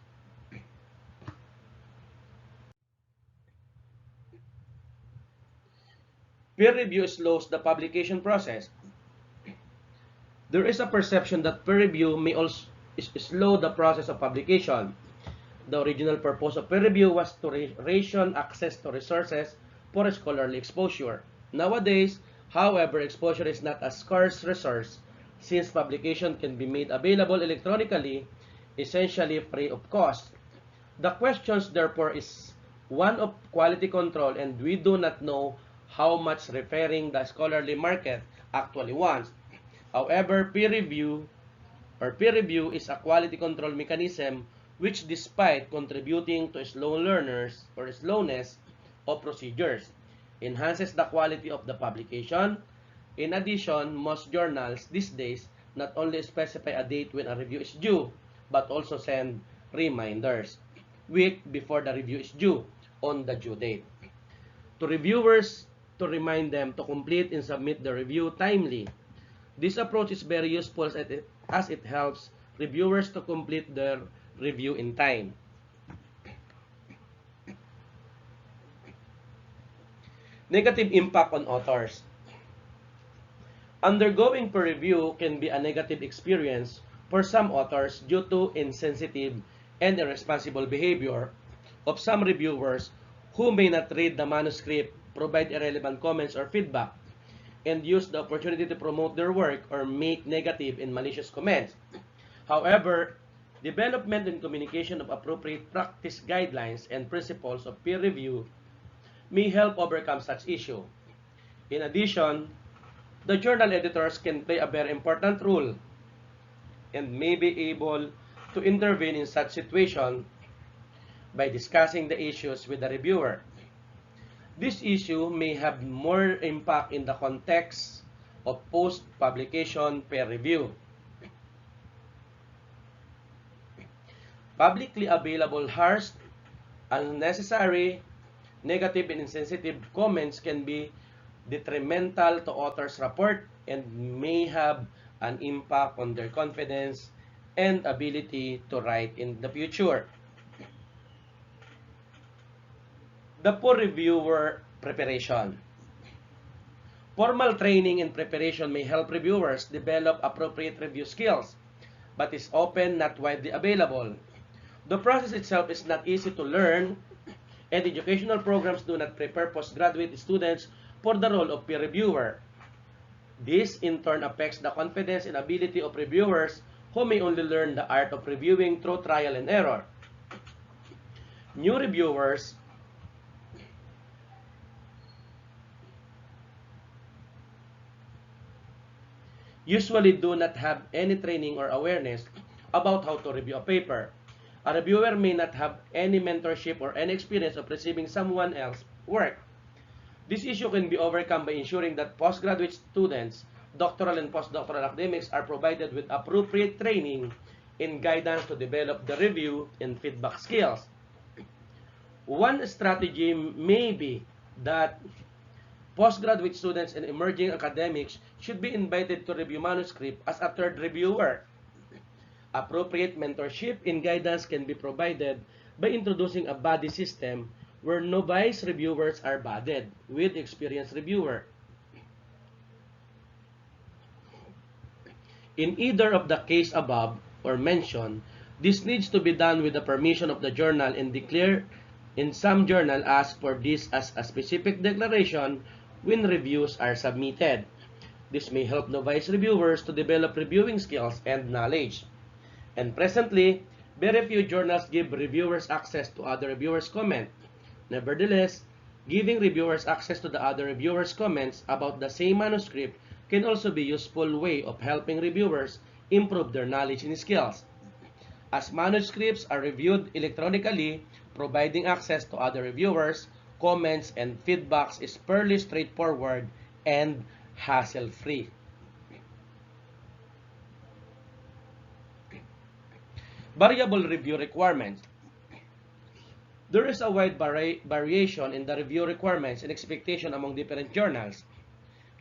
Peer review slows the publication process. There is a perception that peer review may also slow the process of publication. The original purpose of peer review was to ration access to resources for scholarly exposure. Nowadays, however, exposure is not a scarce resource since publication can be made available electronically, essentially free of cost. The questions therefore is one of quality control, and we do not know how much referring the scholarly market actually wants. However, peer review is a quality control mechanism which, despite contributing to slow learners or slowness of procedures, enhances the quality of the publication. In addition, most journals these days not only specify a date when a review is due, but also send reminders week before the review is due on the due date to reviewers to remind them to complete and submit the review timely. This approach is very useful as it helps reviewers to complete their review in time. Negative impact on authors. Undergoing peer review can be a negative experience for some authors due to insensitive and irresponsible behavior of some reviewers who may not read the manuscript, provide irrelevant comments or feedback, and use the opportunity to promote their work or make negative and malicious comments. However, development and communication of appropriate practice guidelines and principles of peer review may help overcome such issue. In addition, the journal editors can play a very important role and may be able to intervene in such situation by discussing the issues with the reviewer. This issue may have more impact in the context of post-publication peer review. Publicly available harsh, unnecessary, negative and insensitive comments can be detrimental to author's report and may have an impact on their confidence and ability to write in the future. The poor reviewer preparation. Formal training and preparation may help reviewers develop appropriate review skills, but is often not widely available. The process itself is not easy to learn, and educational programs do not prepare postgraduate students for the role of peer reviewer. This in turn affects the confidence and ability of reviewers who may only learn the art of reviewing through trial and error. New reviewers usually do not have any training or awareness about how to review a paper. A reviewer may not have any mentorship or any experience of receiving someone else's work. This issue can be overcome by ensuring that postgraduate students, doctoral and postdoctoral academics are provided with appropriate training and guidance to develop the review and feedback skills. One strategy may be that postgraduate students and emerging academics should be invited to review manuscript as a third reviewer. Appropriate mentorship and guidance can be provided by introducing a buddy system where novice reviewers are budded with experienced reviewer. In either of the case above or mentioned, this needs to be done with the permission of the journal and declare in some journal ask for this as a specific declaration when reviews are submitted. This may help novice reviewers to develop reviewing skills and knowledge. And presently, very few journals give reviewers access to other reviewers' comments. Nevertheless, giving reviewers access to the other reviewers' comments about the same manuscript can also be a useful way of helping reviewers improve their knowledge and skills. As manuscripts are reviewed electronically, providing access to other reviewers, comments, and feedbacks is fairly straightforward and hassle-free. Variable review requirements. There is a wide variation in the review requirements and expectation among different journals.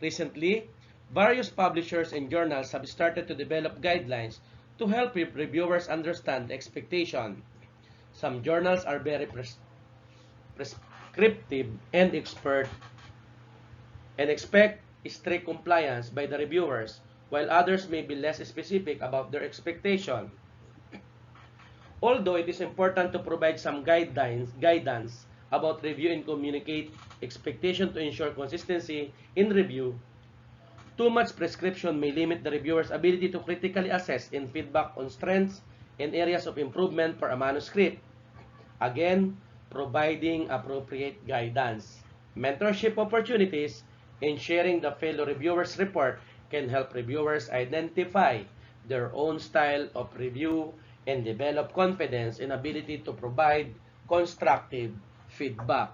Recently, various publishers and journals have started to develop guidelines to help reviewers understand the expectation. Some journals are very prescriptive and expect strict compliance by the reviewers, while others may be less specific about their expectation. Although it is important to provide some guidance about review and communicate expectation to ensure consistency in review, too much prescription may limit the reviewer's ability to critically assess and feedback on strengths and areas of improvement for a manuscript. Again, providing appropriate guidance. Mentorship opportunities and sharing the fellow reviewers' report can help reviewers identify their own style of review and develop confidence and ability to provide constructive feedback.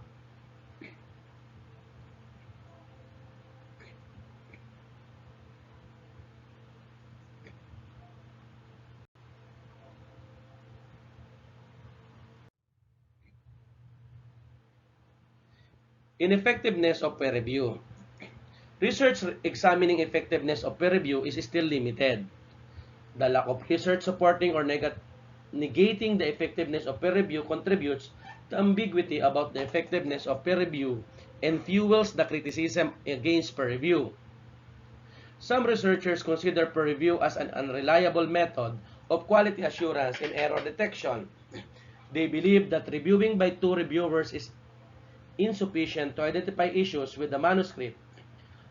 Ineffectiveness of peer review. Research examining effectiveness of peer review is still limited. The lack of research supporting or negating the effectiveness of peer review contributes to ambiguity about the effectiveness of peer review and fuels the criticism against peer review. Some researchers consider peer review as an unreliable method of quality assurance and error detection. They believe that reviewing by two reviewers is insufficient to identify issues with the manuscript.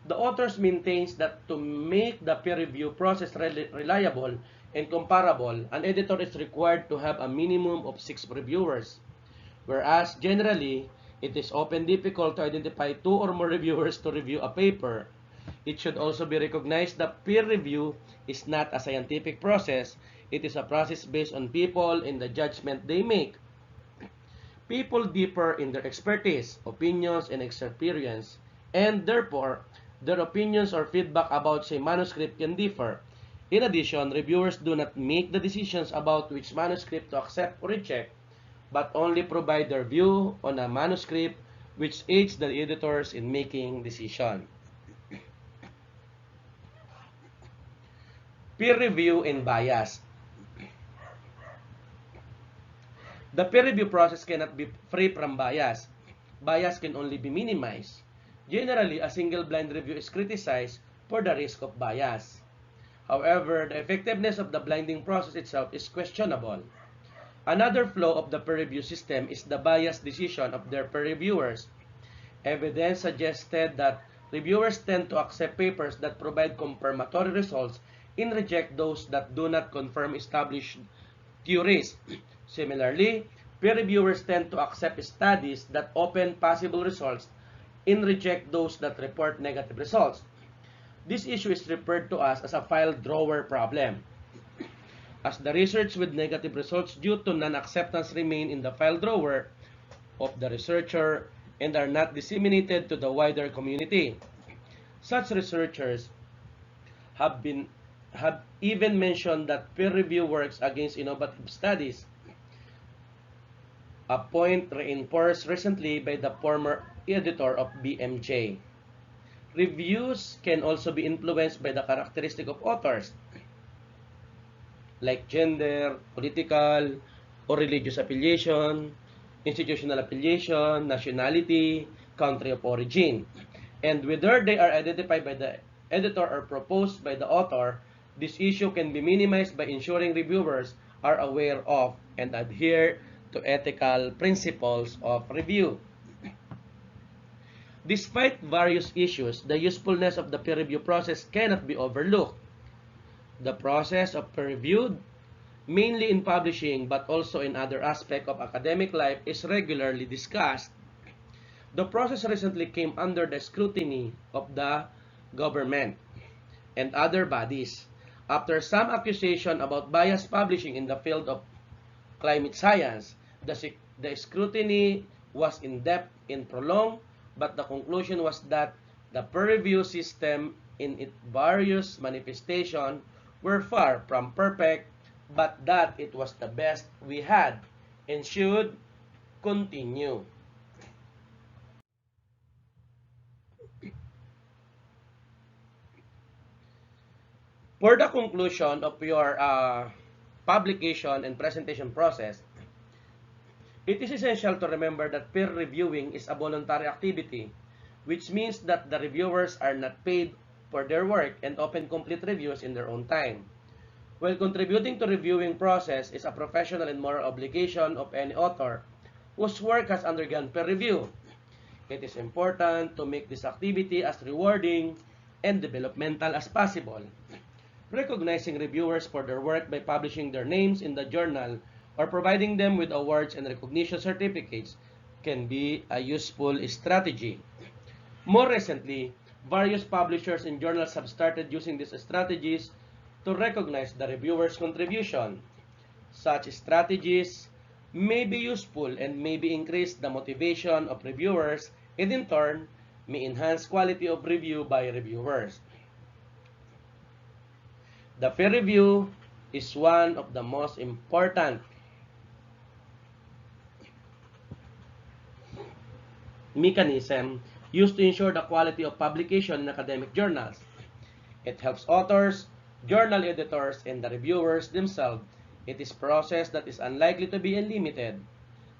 The authors maintains that to make the peer review process reliable and comparable, an editor is required to have a minimum of 6 reviewers, whereas generally, it is often difficult to identify 2 or more reviewers to review a paper. It should also be recognized that peer review is not a scientific process. It is a process based on people and the judgment they make. People differ in their expertise, opinions, and experience, and therefore, their opinions or feedback about say manuscript can differ. In addition, reviewers do not make the decisions about which manuscript to accept or reject, but only provide their view on a manuscript, which aids the editors in making decision. Peer review and bias. The peer review process cannot be free from bias. Bias can only be minimized. Generally, a single blind review is criticized for the risk of bias. However, the effectiveness of the blinding process itself is questionable. Another flaw of the peer review system is the biased decision of their peer reviewers. Evidence suggested that reviewers tend to accept papers that provide confirmatory results and reject those that do not confirm established theories. Similarly, peer reviewers tend to accept studies that open possible results and reject those that report negative results. This issue is referred to as a file drawer problem, as the research with negative results due to non-acceptance remain in the file drawer of the researcher and are not disseminated to the wider community. Such researchers have even mentioned that peer review works against innovative studies, a point reinforced recently by the former editor of BMJ. Reviews can also be influenced by the characteristic of authors, like gender, political, or religious affiliation, institutional affiliation, nationality, country of origin, and whether they are identified by the editor or proposed by the author. This issue can be minimized by ensuring reviewers are aware of and adhere to ethical principles of review. Despite various issues, the usefulness of the peer review process cannot be overlooked. The process of peer review, mainly in publishing but also in other aspects of academic life, is regularly discussed. The process recently came under the scrutiny of the government and other bodies after some accusation about biased publishing in the field of climate science. The scrutiny was in-depth and prolonged, but the conclusion was that the peer review system in its various manifestations were far from perfect, but that it was the best we had and should continue. For the conclusion of your publication and presentation process, it is essential to remember that peer reviewing is a voluntary activity, which means that the reviewers are not paid for their work and often complete reviews in their own time. While contributing to reviewing process is a professional and moral obligation of any author whose work has undergone peer review, it is important to make this activity as rewarding and developmental as possible. Recognizing reviewers for their work by publishing their names in the journal or providing them with awards and recognition certificates can be a useful strategy. More recently, various publishers and journals have started using these strategies to recognize the reviewer's contribution. Such strategies may be useful and may increase the motivation of reviewers and in turn may enhance quality of review by reviewers. The peer review is one of the most important mechanism used to ensure the quality of publication in academic journals. It helps authors, journal editors, and the reviewers themselves. It is a process that is unlikely to be unlimited.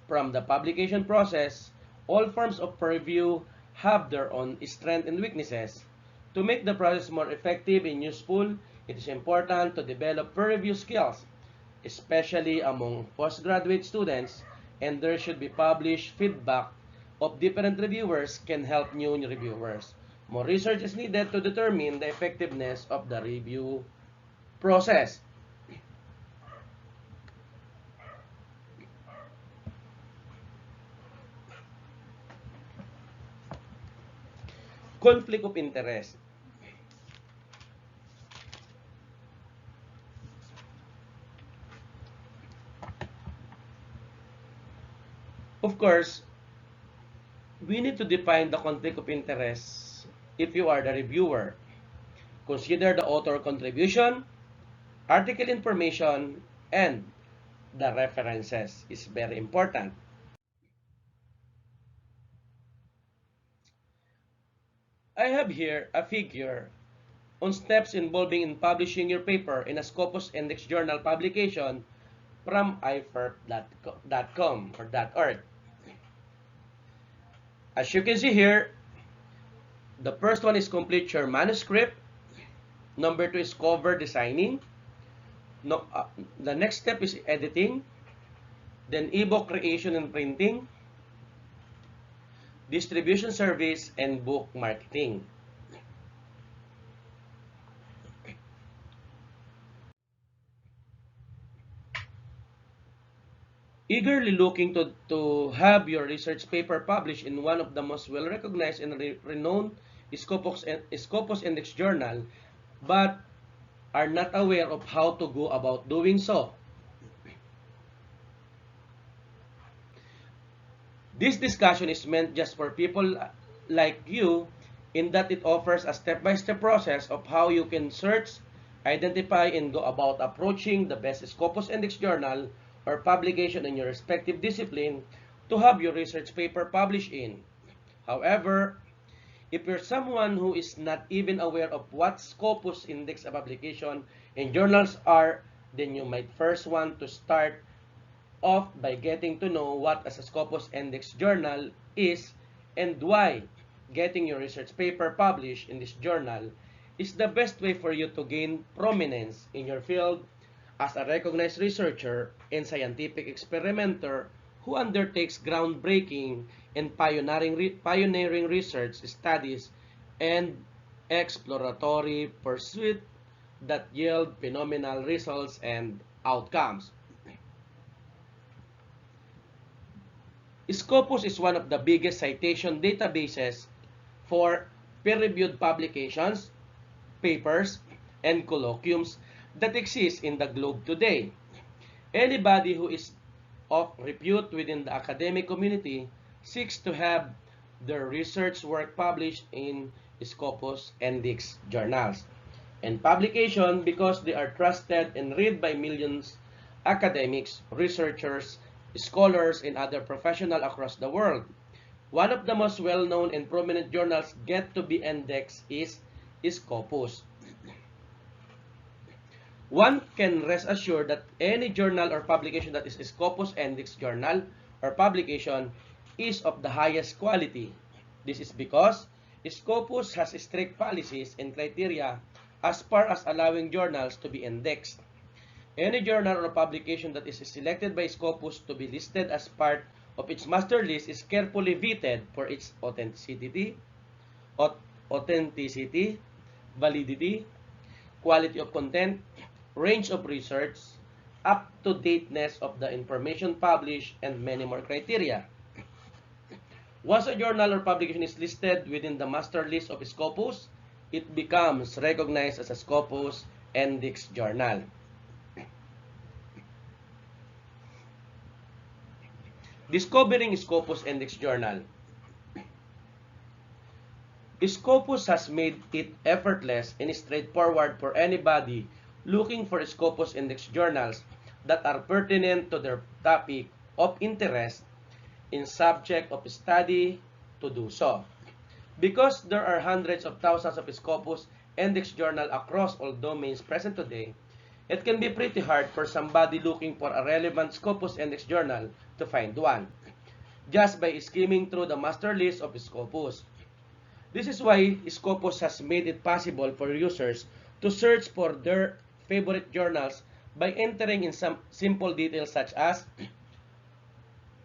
From the publication process, all forms of peer review have their own strengths and weaknesses. To make the process more effective and useful, it is important to develop peer review skills, especially among postgraduate students, and there should be published feedback of different reviewers can help new reviewers. More research is needed to determine the effectiveness of the review process. Conflict of interest. Of course, we need to define the conflict of interest if you are the reviewer. Consider the author contribution, article information, and the references is very important. I have here a figure on steps involving in publishing your paper in a Scopus Index Journal publication from iferp.com or .org. As you can see here, the first one is complete your manuscript. Number 2 is cover designing. The next step is editing. Then ebook creation and printing. Distribution service and book marketing. Eagerly looking to have your research paper published in one of the most well-recognized and renowned Scopus Index Journal, but are not aware of how to go about doing so. This discussion is meant just for people like you in that it offers a step-by-step process of how you can search, identify, and go about approaching the best Scopus Index Journal or publication in your respective discipline to have your research paper published in. However, if you're someone who is not even aware of what Scopus Index publication and journals are, then you might first want to start off by getting to know what a Scopus Index Journal is and why getting your research paper published in this journal is the best way for you to gain prominence in your field as a recognized researcher and scientific experimenter who undertakes groundbreaking and pioneering research studies and exploratory pursuit that yield phenomenal results and outcomes. Scopus is one of the biggest citation databases for peer-reviewed publications, papers, and colloquiums that exist in the globe today. Anybody who is of repute within the academic community seeks to have their research work published in Scopus Index journals and publication because they are trusted and read by millions academics, researchers, scholars, and other professionals across the world. One of the most well-known and prominent journals get to be indexed is Scopus. One can rest assured that any journal or publication that is Scopus Index journal or publication is of the highest quality. This is because Scopus has strict policies and criteria as far as allowing journals to be indexed. Any journal or publication that is selected by Scopus to be listed as part of its master list is carefully vetted for its authenticity, validity, quality of content, range of research, up-to-dateness of the information published, and many more criteria. Once a journal or publication is listed within the master list of Scopus, it becomes recognized as a Scopus Index journal. Discovering Scopus Index Journal. Scopus has made it effortless and straightforward for anybody looking for Scopus Index journals that are pertinent to their topic of interest in subject of study to do so. Because there are hundreds of thousands of Scopus Index journal across all domains present today, it can be pretty hard for somebody looking for a relevant Scopus Index journal to find one, just by skimming through the master list of Scopus. This is why Scopus has made it possible for users to search for their favorite journals by entering in some simple details such as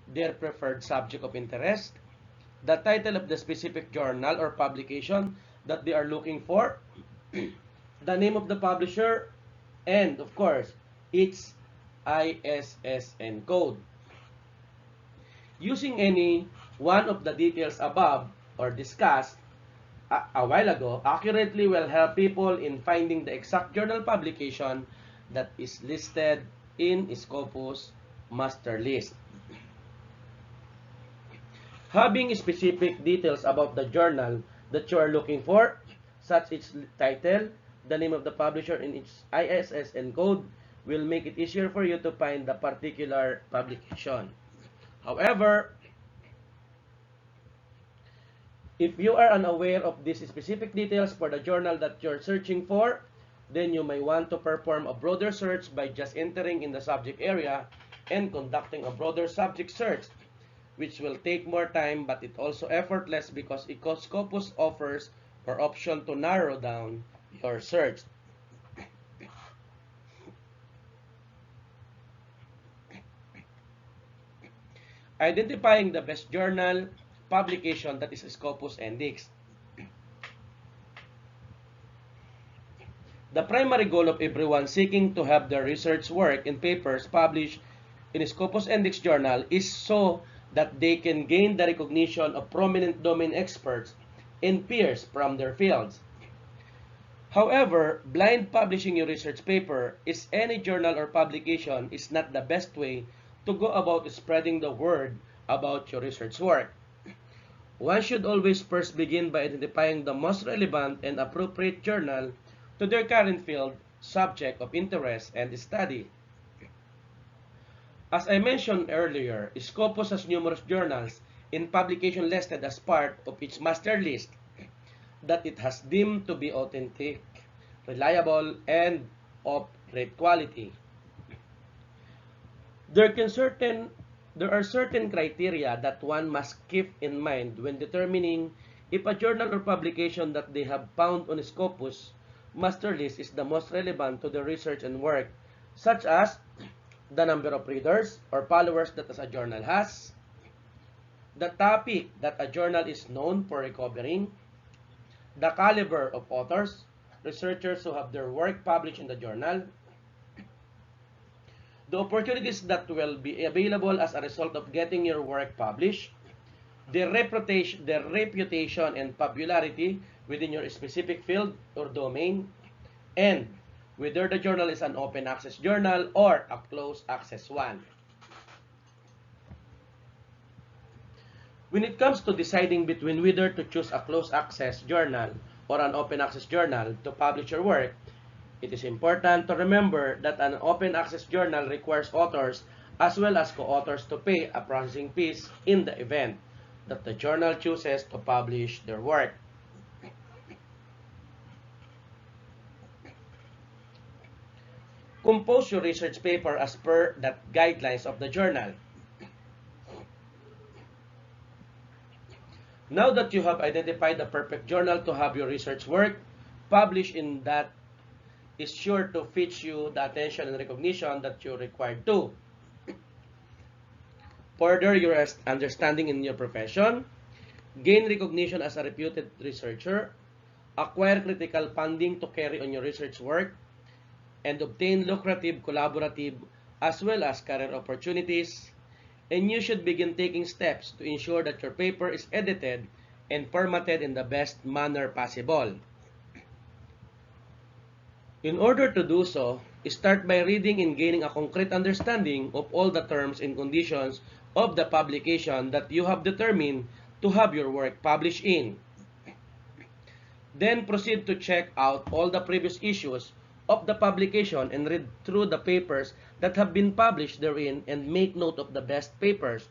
their preferred subject of interest, the title of the specific journal or publication that they are looking for, the name of the publisher, and of course, its ISSN code. Using any one of the details above or discussed a while ago accurately will help people in finding the exact journal publication that is listed in Scopus master list. Having specific details about the journal that you are looking for, such as its title, the name of the publisher, and its ISSN code, will make it easier for you to find the particular publication. However, if you are unaware of these specific details for the journal that you're searching for, then you may want to perform a broader search by just entering in the subject area and conducting a broader subject search, which will take more time but it also effortless because Scopus offers an option to narrow down your search. Identifying the best journal publication that is Scopus Index. The primary goal of everyone seeking to have their research work and papers published in Scopus Index journal is so that they can gain the recognition of prominent domain experts and peers from their fields. However, blind publishing your research paper is any journal or publication is not the best way to go about spreading the word about your research work. One should always first begin by identifying the most relevant and appropriate journal to their current field, subject of interest, and study. As I mentioned earlier, Scopus has numerous journals and publications listed as part of its master list that it has deemed to be authentic, reliable, and of great quality. There are certain criteria that one must keep in mind when determining if a journal or publication that they have found on Scopus master list is the most relevant to their research and work, such as the number of readers or followers that a journal has, the topic that a journal is known for covering, the caliber of authors, researchers who have their work published in the journal, the opportunities that will be available as a result of getting your work published, the reputation and popularity within your specific field or domain, and whether the journal is an open access journal or a closed access one. When it comes to deciding between whether to choose a closed access journal or an open access journal to publish your work, it is important to remember that an open access journal requires authors as well as co-authors to pay a processing fees in the event that the journal chooses to publish their work. Compose your research paper as per the guidelines of the journal. Now that you have identified the perfect journal to have your research work published in, that is sure to fetch you the attention and recognition that you require to further your understanding in your profession, gain recognition as a reputed researcher, acquire critical funding to carry on your research work, and obtain lucrative, collaborative, as well as career opportunities. And you should begin taking steps to ensure that your paper is edited and formatted in the best manner possible. In order to do so, start by reading and gaining a concrete understanding of all the terms and conditions of the publication that you have determined to have your work published in. Then proceed to check out all the previous issues of the publication and read through the papers that have been published therein and make note of the best papers.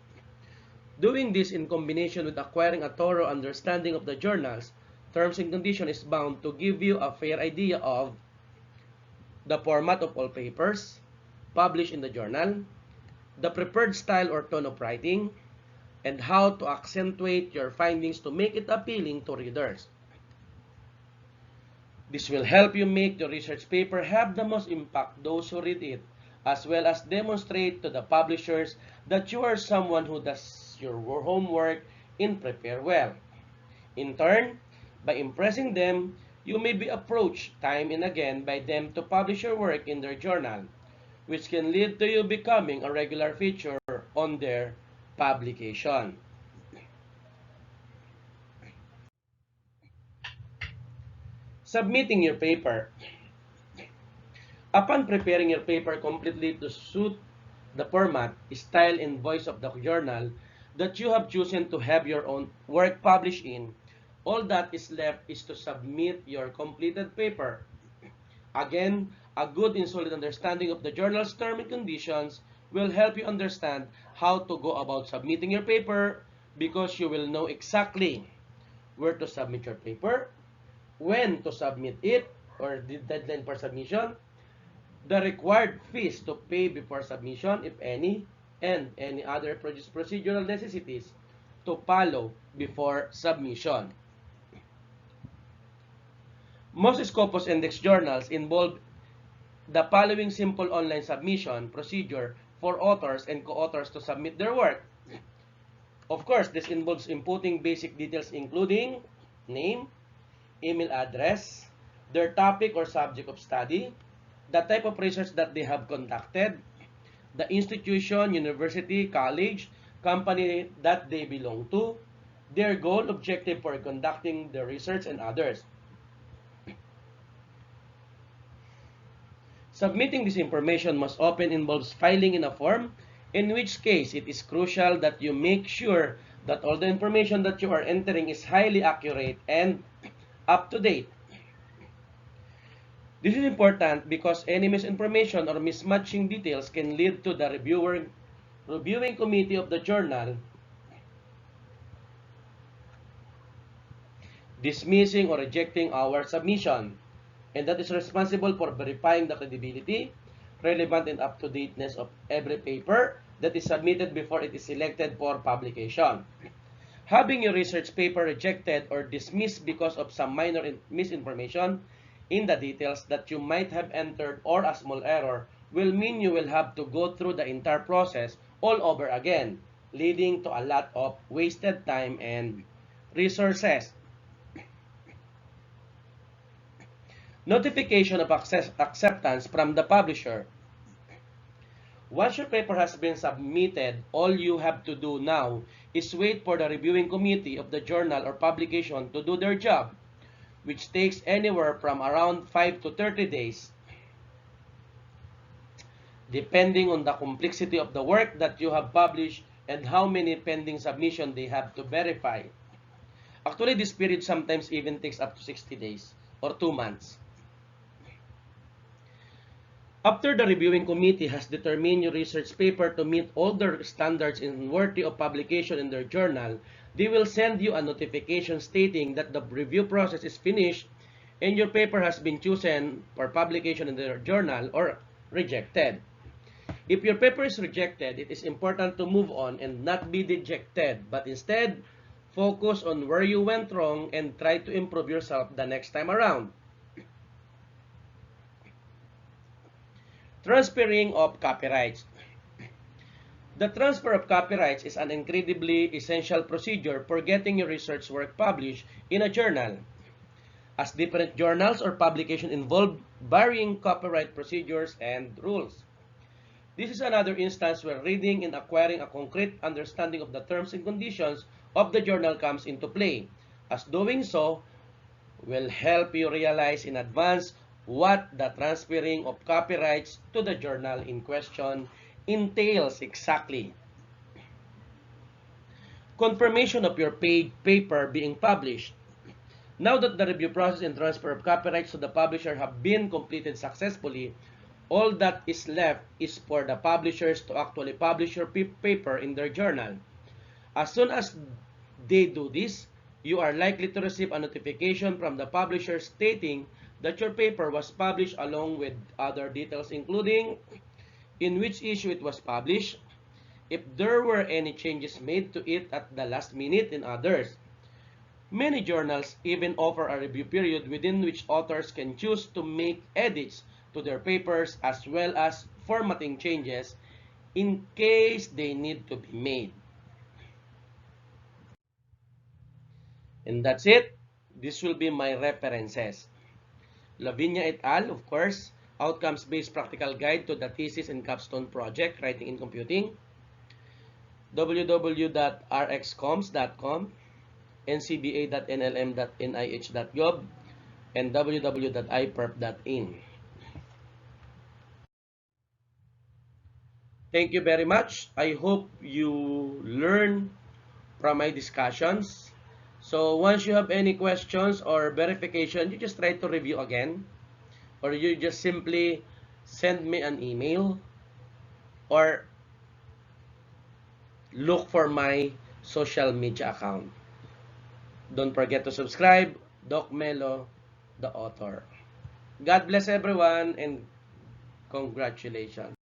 Doing this in combination with acquiring a thorough understanding of the journal's terms and conditions is bound to give you a fair idea of the format of all papers published in the journal, the preferred style or tone of writing, and how to accentuate your findings to make it appealing to readers. This will help you make the research paper have the most impact those who read it, as well as demonstrate to the publishers that you are someone who does your homework and prepare well. In turn, by impressing them, you may be approached time and again by them to publish your work in their journal, which can lead to you becoming a regular feature on their publication. Submitting your paper. Upon preparing your paper completely to suit the format, style, and voice of the journal that you have chosen to have your own work published in, all that is left is to submit your completed paper. Again, a good and solid understanding of the journal's terms and conditions will help you understand how to go about submitting your paper, because you will know exactly where to submit your paper, when to submit it, or the deadline for submission, the required fees to pay before submission, if any, and any other procedural necessities to follow before submission. Most Scopus Index journals involve the following simple online submission procedure for authors and co-authors to submit their work. Of course, this involves inputting basic details including name, email address, their topic or subject of study, the type of research that they have conducted, the institution, university, college, company that they belong to, their goal, objective for conducting the research, and others. Submitting this information most often involves filing in a form, in which case it is crucial that you make sure that all the information that you are entering is highly accurate and up to date. This is important because any misinformation or mismatching details can lead to the reviewing committee of the journal dismissing or rejecting our submission, and that is responsible for verifying the credibility, relevant, and up-to-dateness of every paper that is submitted before it is selected for publication. Having your research paper rejected or dismissed because of some minor misinformation in the details that you might have entered or a small error will mean you will have to go through the entire process all over again, leading to a lot of wasted time and resources. Notification of acceptance from the publisher. Once your paper has been submitted, all you have to do now is wait for the reviewing committee of the journal or publication to do their job, which takes anywhere from around 5 to 30 days, depending on the complexity of the work that you have published and how many pending submissions they have to verify. Actually, this period sometimes even takes up to 60 days or 2 months. After the reviewing committee has determined your research paper to meet all the standards and worthy of publication in their journal, they will send you a notification stating that the review process is finished and your paper has been chosen for publication in their journal or rejected. If your paper is rejected, it is important to move on and not be dejected, but instead, focus on where you went wrong and try to improve yourself the next time around. Transferring of copyrights. The transfer of copyrights is an incredibly essential procedure for getting your research work published in a journal, as different journals or publications involve varying copyright procedures and rules. This is another instance where reading and acquiring a concrete understanding of the terms and conditions of the journal comes into play, as doing so will help you realize in advance what the transferring of copyrights to the journal in question entails exactly. Confirmation of your paper being published. Now that the review process and transfer of copyrights to the publisher have been completed successfully, all that is left is for the publishers to actually publish your paper in their journal. As soon as they do this, you are likely to receive a notification from the publisher stating that your paper was published along with other details including in which issue it was published, if there were any changes made to it at the last minute, and others. Many journals even offer a review period within which authors can choose to make edits to their papers as well as formatting changes in case they need to be made. And that's it. This will be my references. Lavinia et al., of course, Outcomes-Based Practical Guide to the Thesis and Capstone Project, Writing in Computing, www.rxcoms.com, ncba.nlm.nih.gov, and www.iperp.in. Thank you very much. I hope you learn from my discussions. So once you have any questions or verification, you just try to review again, or you just simply send me an email or look for my social media account. Don't forget to subscribe. Doc Melo, the author. God bless everyone and congratulations.